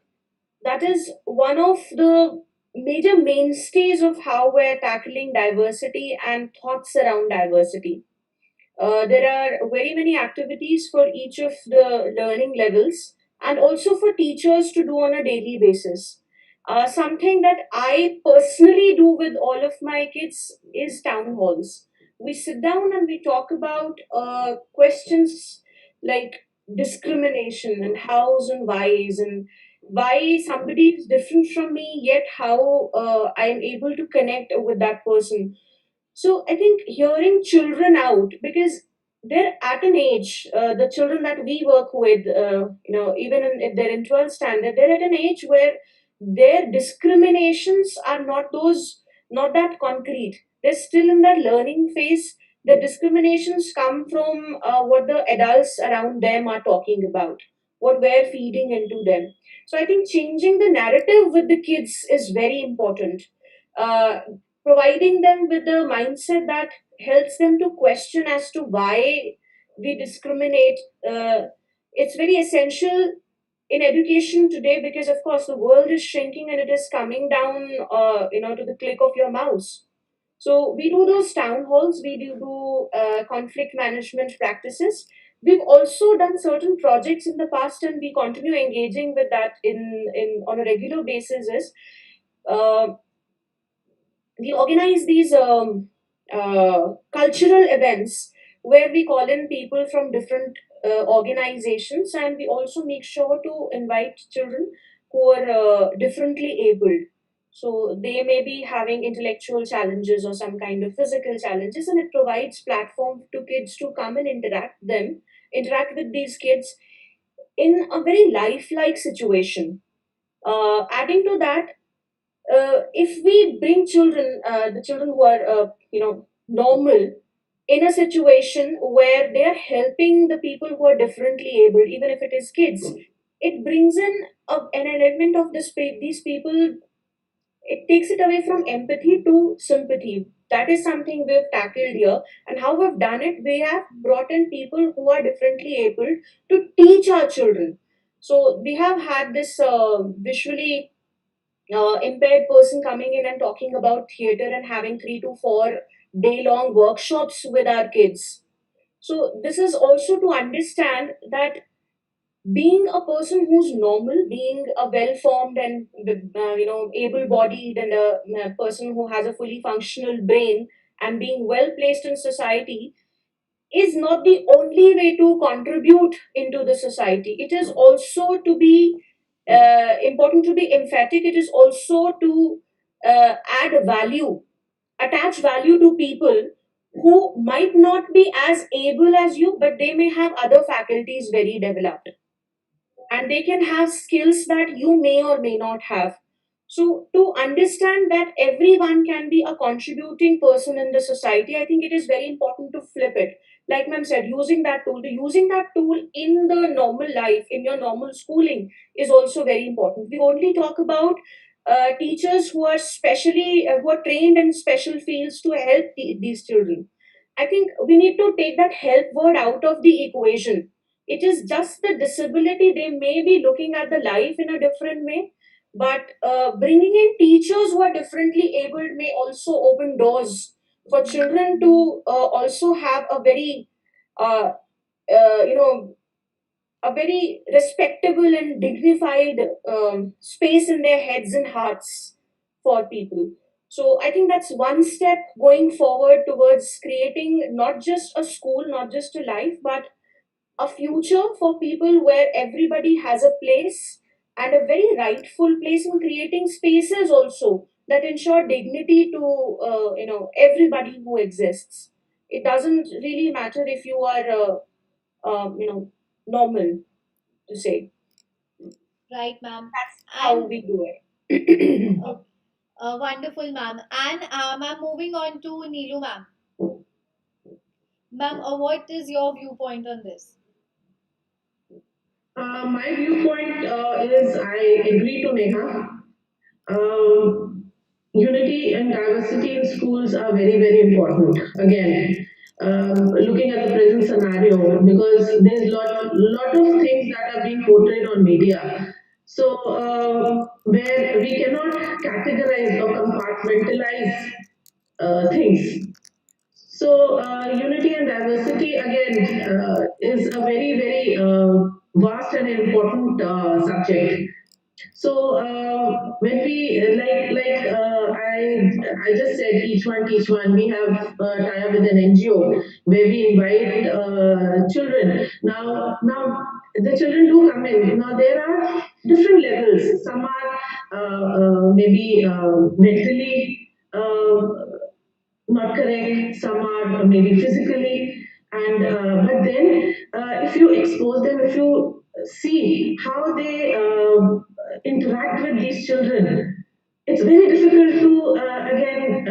that is one of the major mainstays of how we're tackling diversity and thoughts around diversity. There are very many activities for each of the learning levels and also for teachers to do on a daily basis. Something that I personally do with all of my kids is town halls. We sit down and we talk about questions like discrimination and hows and whys, and why somebody is different from me, yet how I'm able to connect with that person. So I think hearing children out, because they're at an age, the children that we work with, even if they're in 12th standard, they're at an age where their discriminations are not that concrete. They're still in that learning phase. The discriminations come from what the adults around them are talking about, what we're feeding into them. So I think changing the narrative with the kids is very important. Uh, Providing them with a mindset that helps them to question as to why we discriminate. It's very essential in education today, because of course the world is shrinking and it is coming down to the click of your mouse. So we do those town halls, we do conflict management practices. We've also done certain projects in the past and we continue engaging with that in on a regular basis. Is uh, we organize these cultural events where we call in people from different organizations, and we also make sure to invite children who are differently abled. So they may be having intellectual challenges or some kind of physical challenges, and it provides platform to kids to come and interact with these kids in a very lifelike situation. Adding to that, if we bring children, the children who are normal, in a situation where they are helping the people who are differently able, even if it is kids, it brings in an element of these people. It takes it away from empathy to sympathy. That is something we've tackled here, and how we've done it. We have brought in people who are differently able to teach our children. So we have had this visually impaired person coming in and talking about theater and having 3 to 4 day long workshops with our kids. So this is also to understand that being a person who's normal, being a well formed and able bodied, and a person who has a fully functional brain and being well placed in society is not the only way to contribute into the society. It is also to be important to be emphatic. It is also to add value, attach value to people who might not be as able as you, but they may have other faculties very developed, and they can have skills that you may or may not have. So, to understand that everyone can be a contributing person in the society, I think it is very important to flip it. like ma'am said, using that tool in the normal life, in your normal schooling, is also very important. We only talk about teachers who are who are trained in special fields to help these children. I think we need to take that help word out of the equation. It is just the disability. They may be looking at the life in a different way, but bringing in teachers who are differently abled may also open doors for children to also have a very, uh, you know, a very respectable and dignified space in their heads and hearts for people. So I think that's one step going forward towards creating not just a school, not just a life, but a future for people where everybody has a place, and a very rightful place, in creating spaces also that ensure dignity to everybody who exists. It doesn't really matter if you are normal, to say. Right, ma'am. That's how And we do it. wonderful, ma'am. And ma'am, moving on to Neelu, ma'am. Ma'am, what is your viewpoint on this? My viewpoint is I agree to Neha. Unity and diversity in schools are very, very important. Again, looking at the present scenario, because there's lot of things that are being portrayed on media. So, where we cannot categorize or compartmentalize things. So, unity and diversity again is a very, very vast and important subject. So when we I just said each one teach one. We have tie up with an NGO where we invite children. Now the children do come in. Now there are different levels. Some are maybe mentally. Not correct, some are maybe physically, and but then if you expose them, if you see how they interact with these children, it's very difficult to again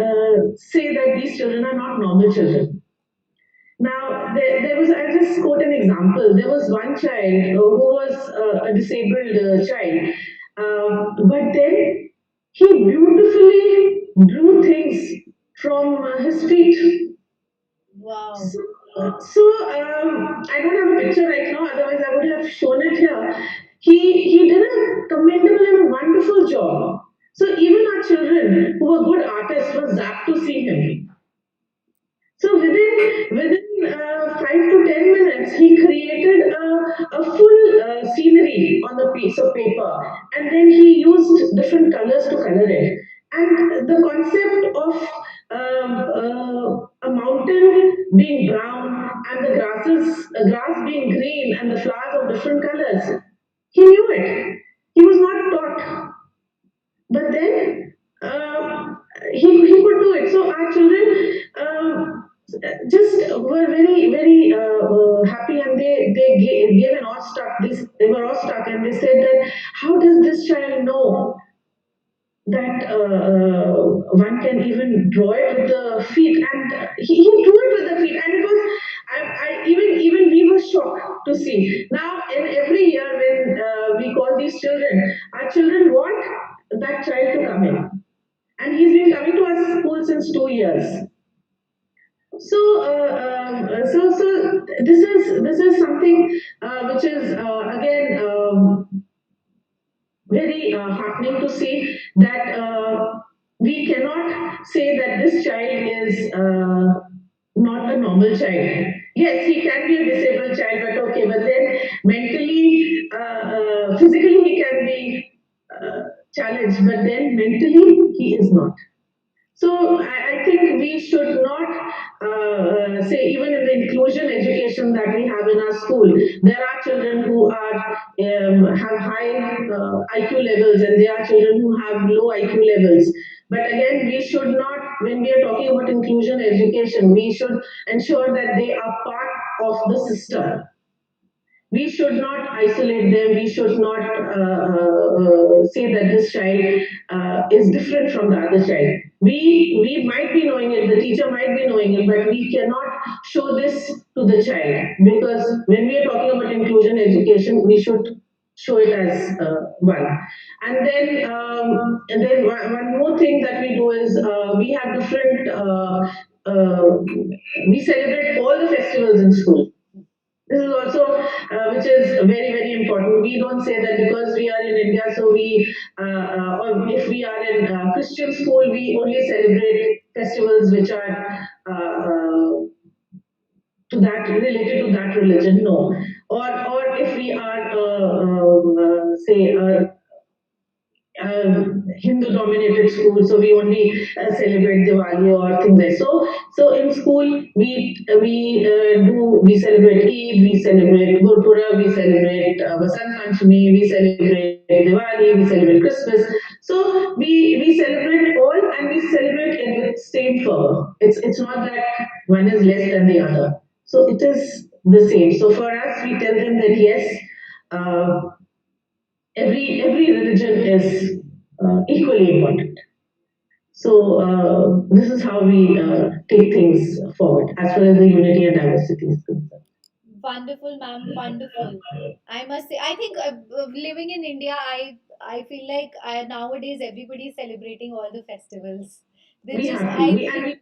say that these children are not normal children. Now, there was, I'll just quote an example. There was one child who was a disabled child, but then he beautifully drew things from his feet. Wow. So, I don't have a picture right now, otherwise, I would have shown it here. He did a commendable and wonderful job. So, even our children who were good artists were zapped to see him. So within 5 to 10 minutes, he created a full scenery on a piece of paper, and then he used different colors to color it. And the concept of a mountain being brown and the grass being green and the flowers of different colors, he knew it. He was not taught, but then he could do it. So our children just were very very happy, and they gave an awestruck. They were awestruck, and they said that how does this child know that one can even draw it with the feet, and he drew it with the feet, and it was even we were shocked to see. Now in every year when we call these children, our children want that child to come in, and he's been coming to our school since 2 years. So, this is something which is again very heartening to see that we cannot say that this child is not a normal child. Yes, he can be a disabled child, but okay, but then mentally, physically, he can be challenged, but then mentally, he is not. So I think we should not say, even in the inclusion education that we have in our school, there are children who are have high IQ levels, and there are children who have low IQ levels. But again, we should not, when we are talking about inclusion education, we should ensure that they are part of the system. we should not isolate them. We should not say that this child is different from the other child. We might be knowing it, the teacher might be knowing it, but we cannot show this to the child, because when we are talking about inclusion education, we should show it as one. And then one more thing that we do is we have different. We celebrate all the festivals in school. This is also which is very very important. We don't say that because we are in India, so or if we are in Christian school, we only celebrate festivals which are to that related to that religion. No, or if we are say Hindu dominated school, so we only celebrate Diwali or things like so. So in school we celebrate Eid, we celebrate Gurpurab, we celebrate Vasant Panchami, we celebrate Diwali, we celebrate Christmas. So we celebrate all, and we celebrate it with same fervor. It's not that one is less than the other. So it is the same. So for us, we tell them that yes. Uh, every religion is equally important. So this is how we take things forward as far as the unity and diversity is concerned. Wonderful, ma'am. Wonderful. I must say, I think living in India, I feel like nowadays everybody is celebrating all the festivals. They We just, have to, I we think,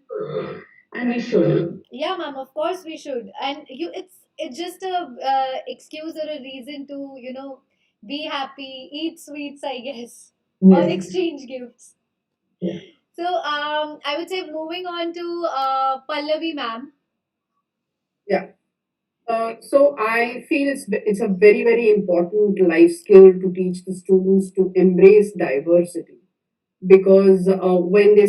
and we should. yeah, ma'am. Of course we should. And it's just a excuse or a reason to be happy, eat sweets, I guess, or Yes. exchange gifts. Yeah. So I would say moving on to Pallavi, ma'am. Yeah. So I feel it's a very very important life skill to teach the students to embrace diversity, because when they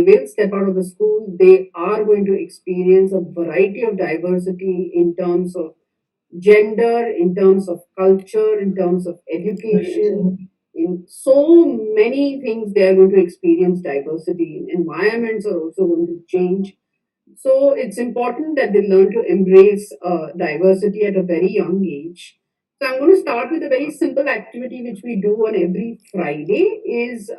will step out of the school, they are going to experience a variety of diversity in terms of gender, in terms of culture, in terms of education, in so many things. They are going to experience diversity. Environments are also going to change, so it's important that they learn to embrace diversity at a very young age. So I'm going to start with a very simple activity which we do on every Friday. Is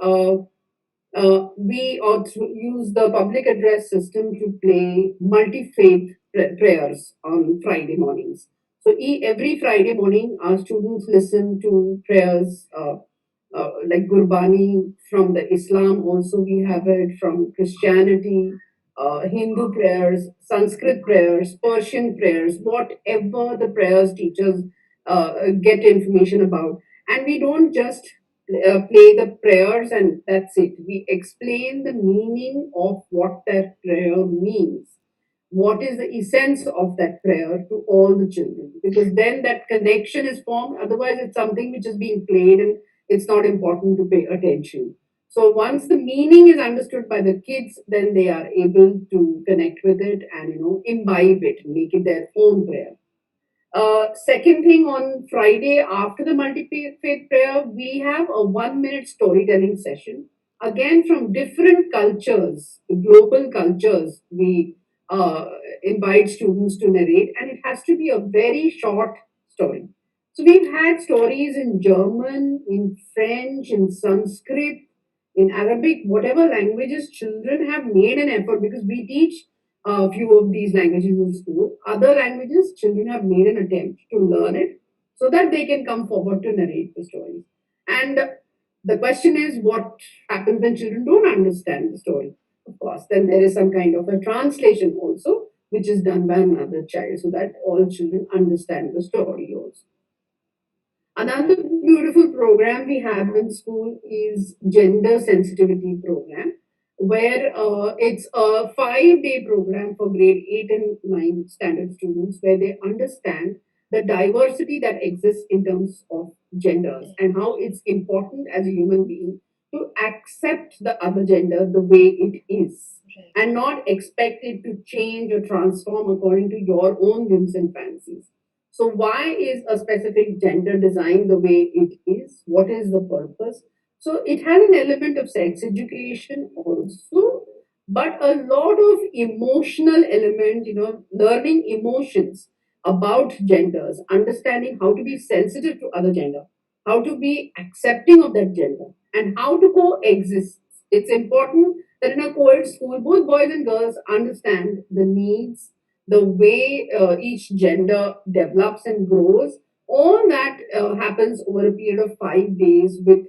We also use the public address system to play multi-faith prayers on Friday mornings. So every Friday morning, our students listen to prayers like Gurbani from the Islam. Also, we have it from Christianity, Hindu prayers, Sanskrit prayers, Persian prayers, whatever the prayers teachers get information about. And we don't just play the prayers and that's it. We explain the meaning of what that prayer means. What is the essence of that prayer to all the children? Because then that connection is formed. Otherwise, it's something which is being played and it's not important to pay attention. So once the meaning is understood by the kids, then they are able to connect with it and imbibe it, make it their own prayer. Second thing, on Friday after the multi-faith prayer, we have a 1 minute storytelling session. Again, from different cultures, global cultures, we uh, invite students to narrate, and it has to be a very short story. So we've had stories in German, in French, in Sanskrit, in Arabic, whatever languages. Children have made an effort because we teach a few of these languages in school. Other languages, children have made an attempt to learn it so that they can come forward to narrate the stories. And the question is, what happens when children don't understand the story? Of course, then there is some kind of a translation also, which is done by another child so that all children understand the story also. Another beautiful program we have in school is gender sensitivity program, where it's a 5 day program for grade 8 and 9 standard students, where they understand the diversity that exists in terms of genders and how it's important as a human being to accept the other gender the way it is and not expect it to change or transform according to your own whims and fancies. So, why is a specific gender designed the way it is? What is the purpose? So, it has an element of sex education also, but a lot of emotional element, learning emotions. about genders, understanding how to be sensitive to other gender, how to be accepting of that gender, and how to coexist. It's important that in a co-ed school, both boys and girls understand the needs, the way each gender develops and grows. All that happens over a period of 5 days with,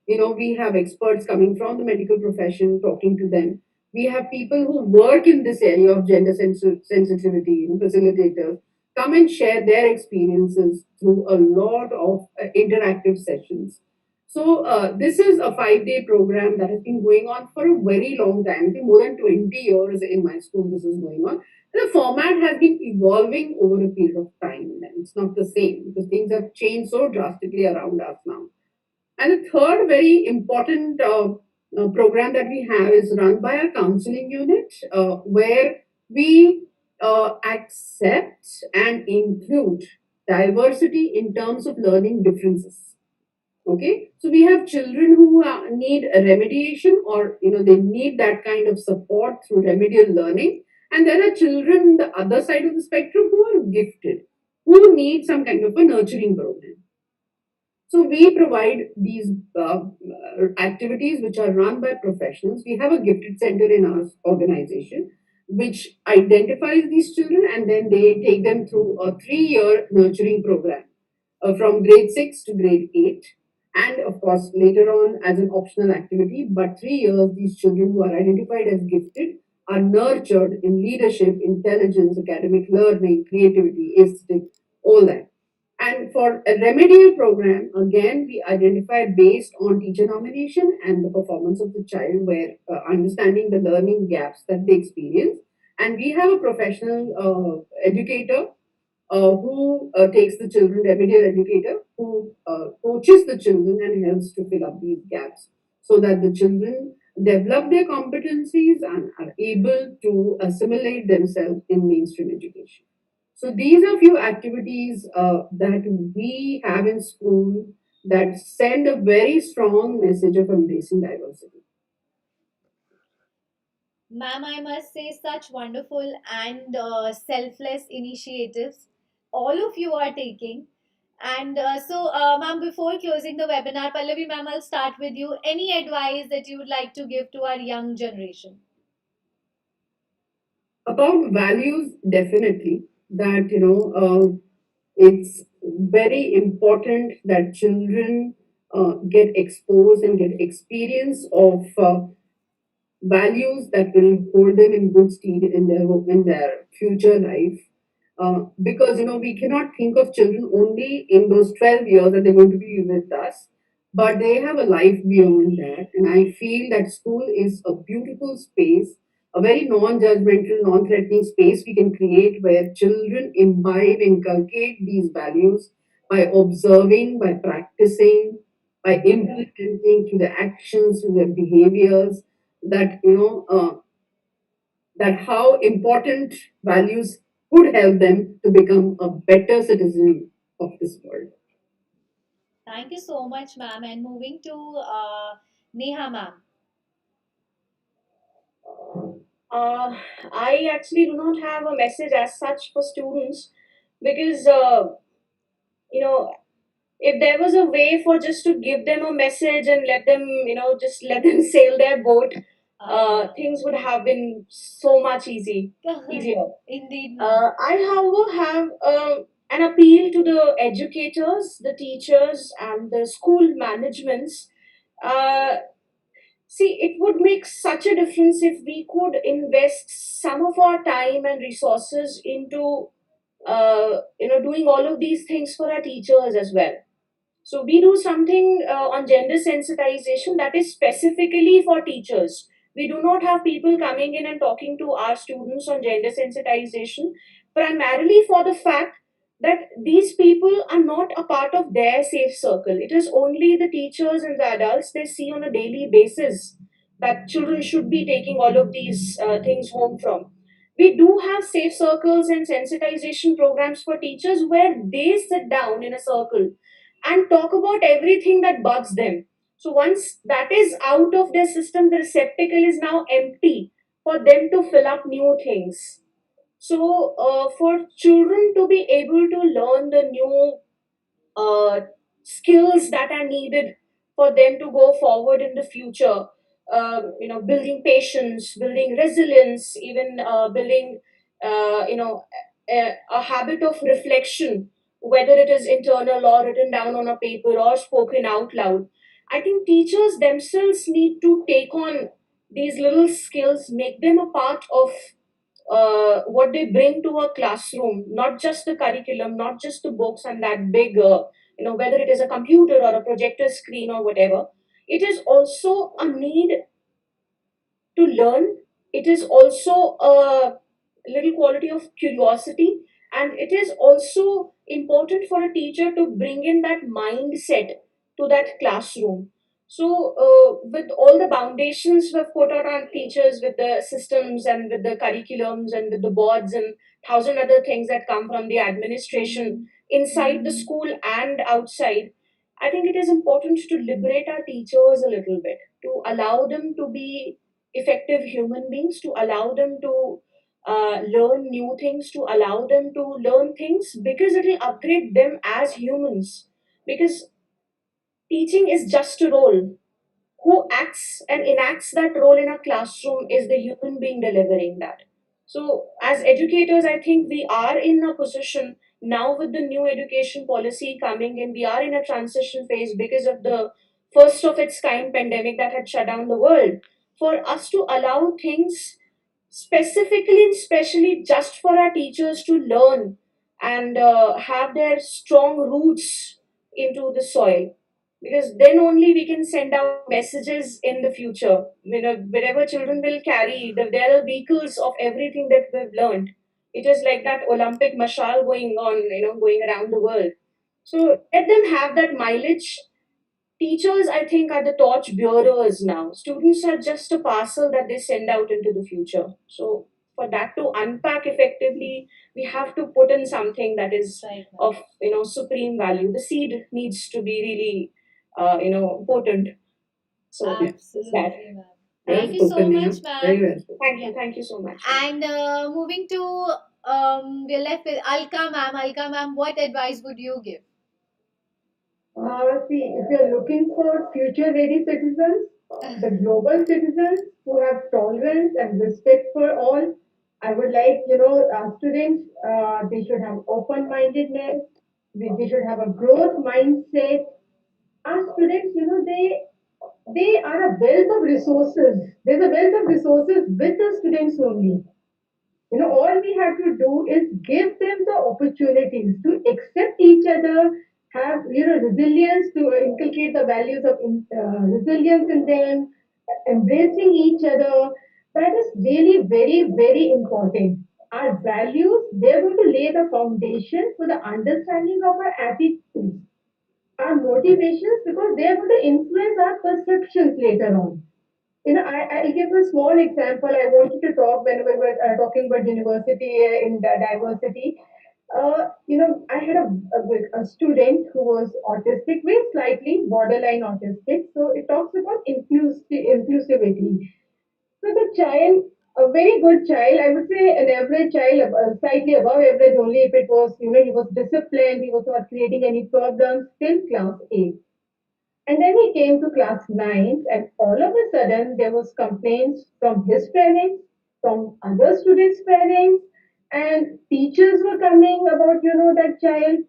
we have experts coming from the medical profession talking to them. We have people who work in this area of gender sensitivity, facilitators, come and share their experiences through a lot of interactive sessions. So, this is a 5 day program that has been going on for a very long time. I think more than 20 years in my school, this is going on. The format has been evolving over a period of time, and it's not the same because things have changed so drastically around us now. And the third very important program that we have is run by a counseling unit where we accept and include diversity in terms of learning differences. Okay, so we have children who need a remediation, or they need that kind of support through remedial learning, and there are children the other side of the spectrum who are gifted, who need some kind of a nurturing program. So we provide these activities which are run by professionals. We have a gifted center in our organization which identifies these children, and then they take them through a 3 year nurturing program from grade 6 to grade 8. And of course, later on as an optional activity, but 3 years, these children who are identified as gifted are nurtured in leadership, intelligence, academic learning, creativity, aesthetic, all that. And for a remedial program, again, we identify based on teacher nomination and the performance of the child, where understanding the learning gaps that they experience. And we have a professional educator who takes the children, remedial educator, who coaches the children and helps to fill up these gaps so that the children develop their competencies and are able to assimilate themselves in mainstream education. So these are few activities that we have in school that send a very strong message of embracing diversity. Ma'am, I must say, such wonderful and selfless initiatives all of you are taking. And ma'am, before closing the webinar, Pallavi, ma'am, I'll start with you. Any advice that you would like to give to our young generation? About values, definitely that it's very important that children get exposed and get experience of values that will hold them in good stead in their future life. Because we cannot think of children only in those 12 years that they're going to be with us, but they have a life beyond that. And I feel that school is a beautiful space, a very non-judgmental, non-threatening space we can create where children imbibe, inculcate these values by observing, by practicing, by implementing through their actions, through their behaviors, that that how important values could help them to become a better citizen of this world. Thank you so much, ma'am. And moving to Neha, ma'am. Uh, I actually do not have a message as such for students because, you know, if there was a way for just to give them a message and let them, just let them sail their boat, things would have been so much easier. Indeed, ma'am. I, however, have an appeal to the educators, the teachers, and the school managements. Uh, See, it would make such a difference if we could invest some of our time and resources into, doing all of these things for our teachers as well. So we do something on gender sensitization that is specifically for teachers. We do not have people coming in and talking to our students on gender sensitization, primarily for the fact that these people are not a part of their safe circle. It is only the teachers and the adults they see on a daily basis that children should be taking all of these things home from. We do have safe circles and sensitization programs for teachers where they sit down in a circle and talk about everything that bugs them. So once that is out of their system, the receptacle is now empty for them to fill up new things. So, for children to be able to learn the new uh, skills that are needed for them to go forward in the future, building patience, building resilience, even building, a habit of reflection, whether it is internal or written down on a paper or spoken out loud. I think teachers themselves need to take on these little skills, make them a part of what they bring to a classroom, not just the curriculum, not just the books and that big, whether it is a computer or a projector screen or whatever. It is also a need to learn. It is also a little quality of curiosity, and it is also important for a teacher to bring in that mindset to that classroom. So, with all the foundations we've put out on teachers, with the systems and with the curriculums and with the boards and thousand other things that come from the administration inside the school and outside, I think it is important to liberate our teachers a little bit, to allow them to be effective human beings, to allow them to learn new things, to allow them to learn things because it will upgrade them as humans. Because teaching is just a role. Who acts and enacts that role in a classroom is the human being delivering that. So, as educators, I think we are in a position now with the new education policy coming in, we are in a transition phase because of the first of its kind pandemic that had shut down the world. For us to allow things specifically and specially just for our teachers to learn and have their strong roots into the soil, because then only we can send out messages in the future. Wherever children will carry there are vehicles of everything that we've learned. It is like that Olympic mashal going on, going around the world. So let them have that mileage. Teachers, I think, are the torch bearers now. Students are just a parcel that they send out into the future. So, for that to unpack effectively, we have to put in something that is Right. of supreme value. The seed needs to be really, potent. So, it's that. Absolutely, ma'am. Well Thank you so spoken, Neha. much, ma'am. Very well spoken. Thank you so much. And moving to we're left with Alka ma'am. Alka ma'am, what advice would you give? See, if you're looking for future ready citizens, the global citizens who have tolerance and respect for all, I would like, students, they should have open mindedness, they should have a growth mindset. Our students, they are a wealth of resources. There's a wealth of resources with the students only. All we have to do is give them the opportunities to accept each other, have, resilience, to inculcate the values of resilience in them, embracing each other. That is really very, very important. Our values, they're going to lay the foundation for the understanding of our attitudes, our motivations, because they're going to influence our perceptions later on. I'll give a small example. I wanted to talk when we were talking about university in diversity. I had a student who was autistic, very slightly borderline autistic. So it talks about inclusivity. So the child, a very good child, I would say an average child, slightly above average only if it was, he was disciplined, he was not creating any problems till class 8. And then he came to class 9, and all of a sudden there was complaints from his parents, from other students' parents, and teachers were coming about, that child.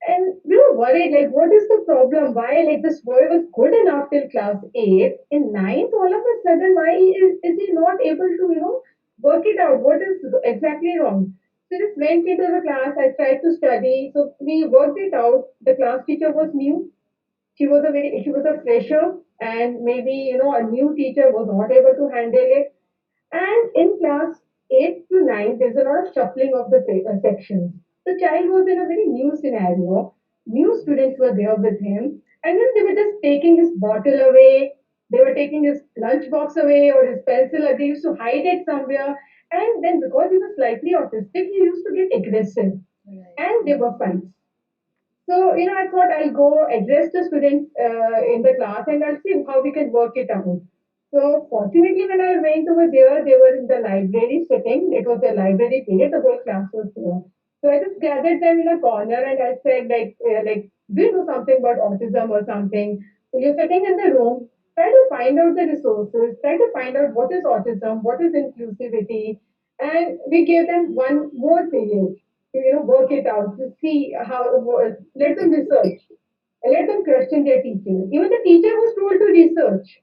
And we were worried, like, what is the problem? Why, like, this boy was good enough till class 8. In ninth, all of a sudden, why is he not able to, work it out? What is exactly wrong? So just went into the class. I tried to study. So we worked it out. The class teacher was new. She was a fresher, and maybe a new teacher was not able to handle it. And in class 8 to 9, there's a lot of shuffling of the sections. The child was in a very new scenario. New students were there with him, and then they were just taking his bottle away. They were taking his lunchbox away or his pencil. They used to hide it somewhere. And then because he was slightly autistic, he used to get aggressive. And there were fights. So, I thought I'll go address the students in the class and I'll see how we can work it out. So fortunately, when I went over there, they were in the library sitting. It was a library period. The whole class was there. So I just gathered them in a corner and I said, do you know something about autism or something? So you're sitting in the room. Try to find out the resources. Try to find out what is autism, what is inclusivity, and we gave them one more period to work it out to see how. Let them research. Let them question their teacher. Even the teacher was told to research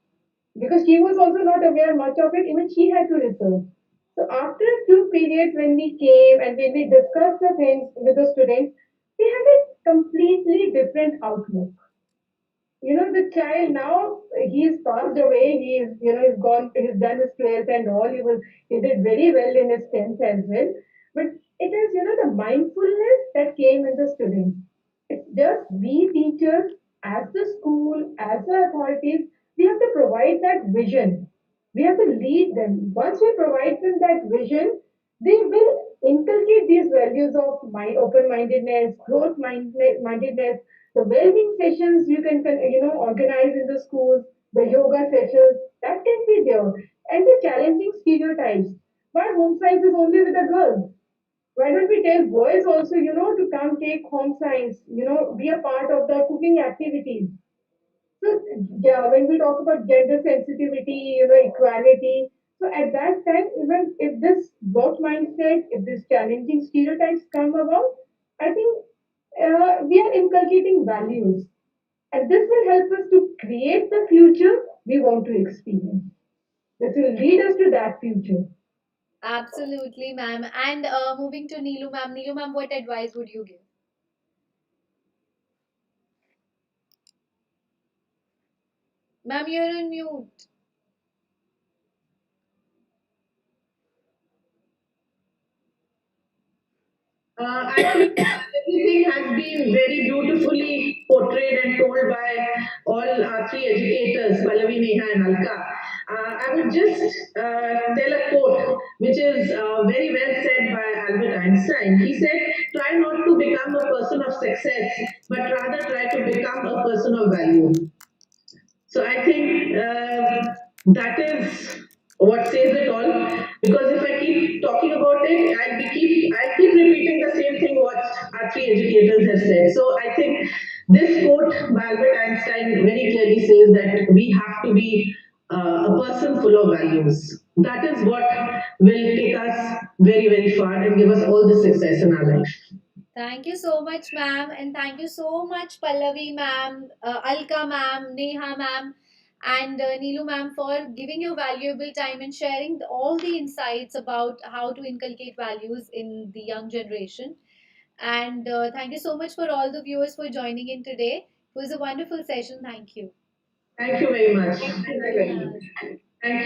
because she was also not aware much of it. Even she had to research. So after a few periods, when we came and when we discussed the things with the students, they had a completely different outlook. The child now, he's passed away. He's gone, he's done his 12th and all. He did very well in his 10th as well. But it is, the mindfulness that came in the students. It's just we teachers, as the school, as the authorities, we have to provide that vision. We have to lead them. Once we provide them that vision, they will inculcate these values of open-mindedness, growth-mindedness, the well-being sessions you can organize in the schools, the yoga sessions, that can be there. And the challenging stereotypes. Why home science is only with the girls? Why don't we tell boys also, to come take home science, be a part of the cooking activities? So, yeah, when we talk about gender sensitivity, equality, so at that time, even if this growth mindset, if this challenging stereotypes come about, I think we are inculcating values. And this will help us to create the future we want to experience. This will lead us to that future. Absolutely, ma'am. And moving to Neelu, ma'am. Neelu, ma'am, what advice would you give? Ma'am, you're on mute. I think everything has been very beautifully portrayed and told by all our three educators, Pallavi, Neha, and Alka. I would just tell a quote which is very well said by Albert Einstein. He said, "Try not to become a person of success, but rather try to become a person of value." So I think that is what says it all. Because if I keep talking about it, I keep repeating the same thing what our three educators have said. So I think this quote by Albert Einstein very clearly says that we have to be a person full of values. That is what will take us very far and give us all the success in our life. Thank you so much, ma'am, and thank you so much, Pallavi, ma'am, Alka, ma'am, Neha, ma'am, and Neelu, ma'am, for giving your valuable time and sharing all the insights about how to inculcate values in the young generation. And thank you so much for all the viewers for joining in today. It was a wonderful session. Thank you. Thank you very much. Thank Thank you you, very ma'am. much. Thank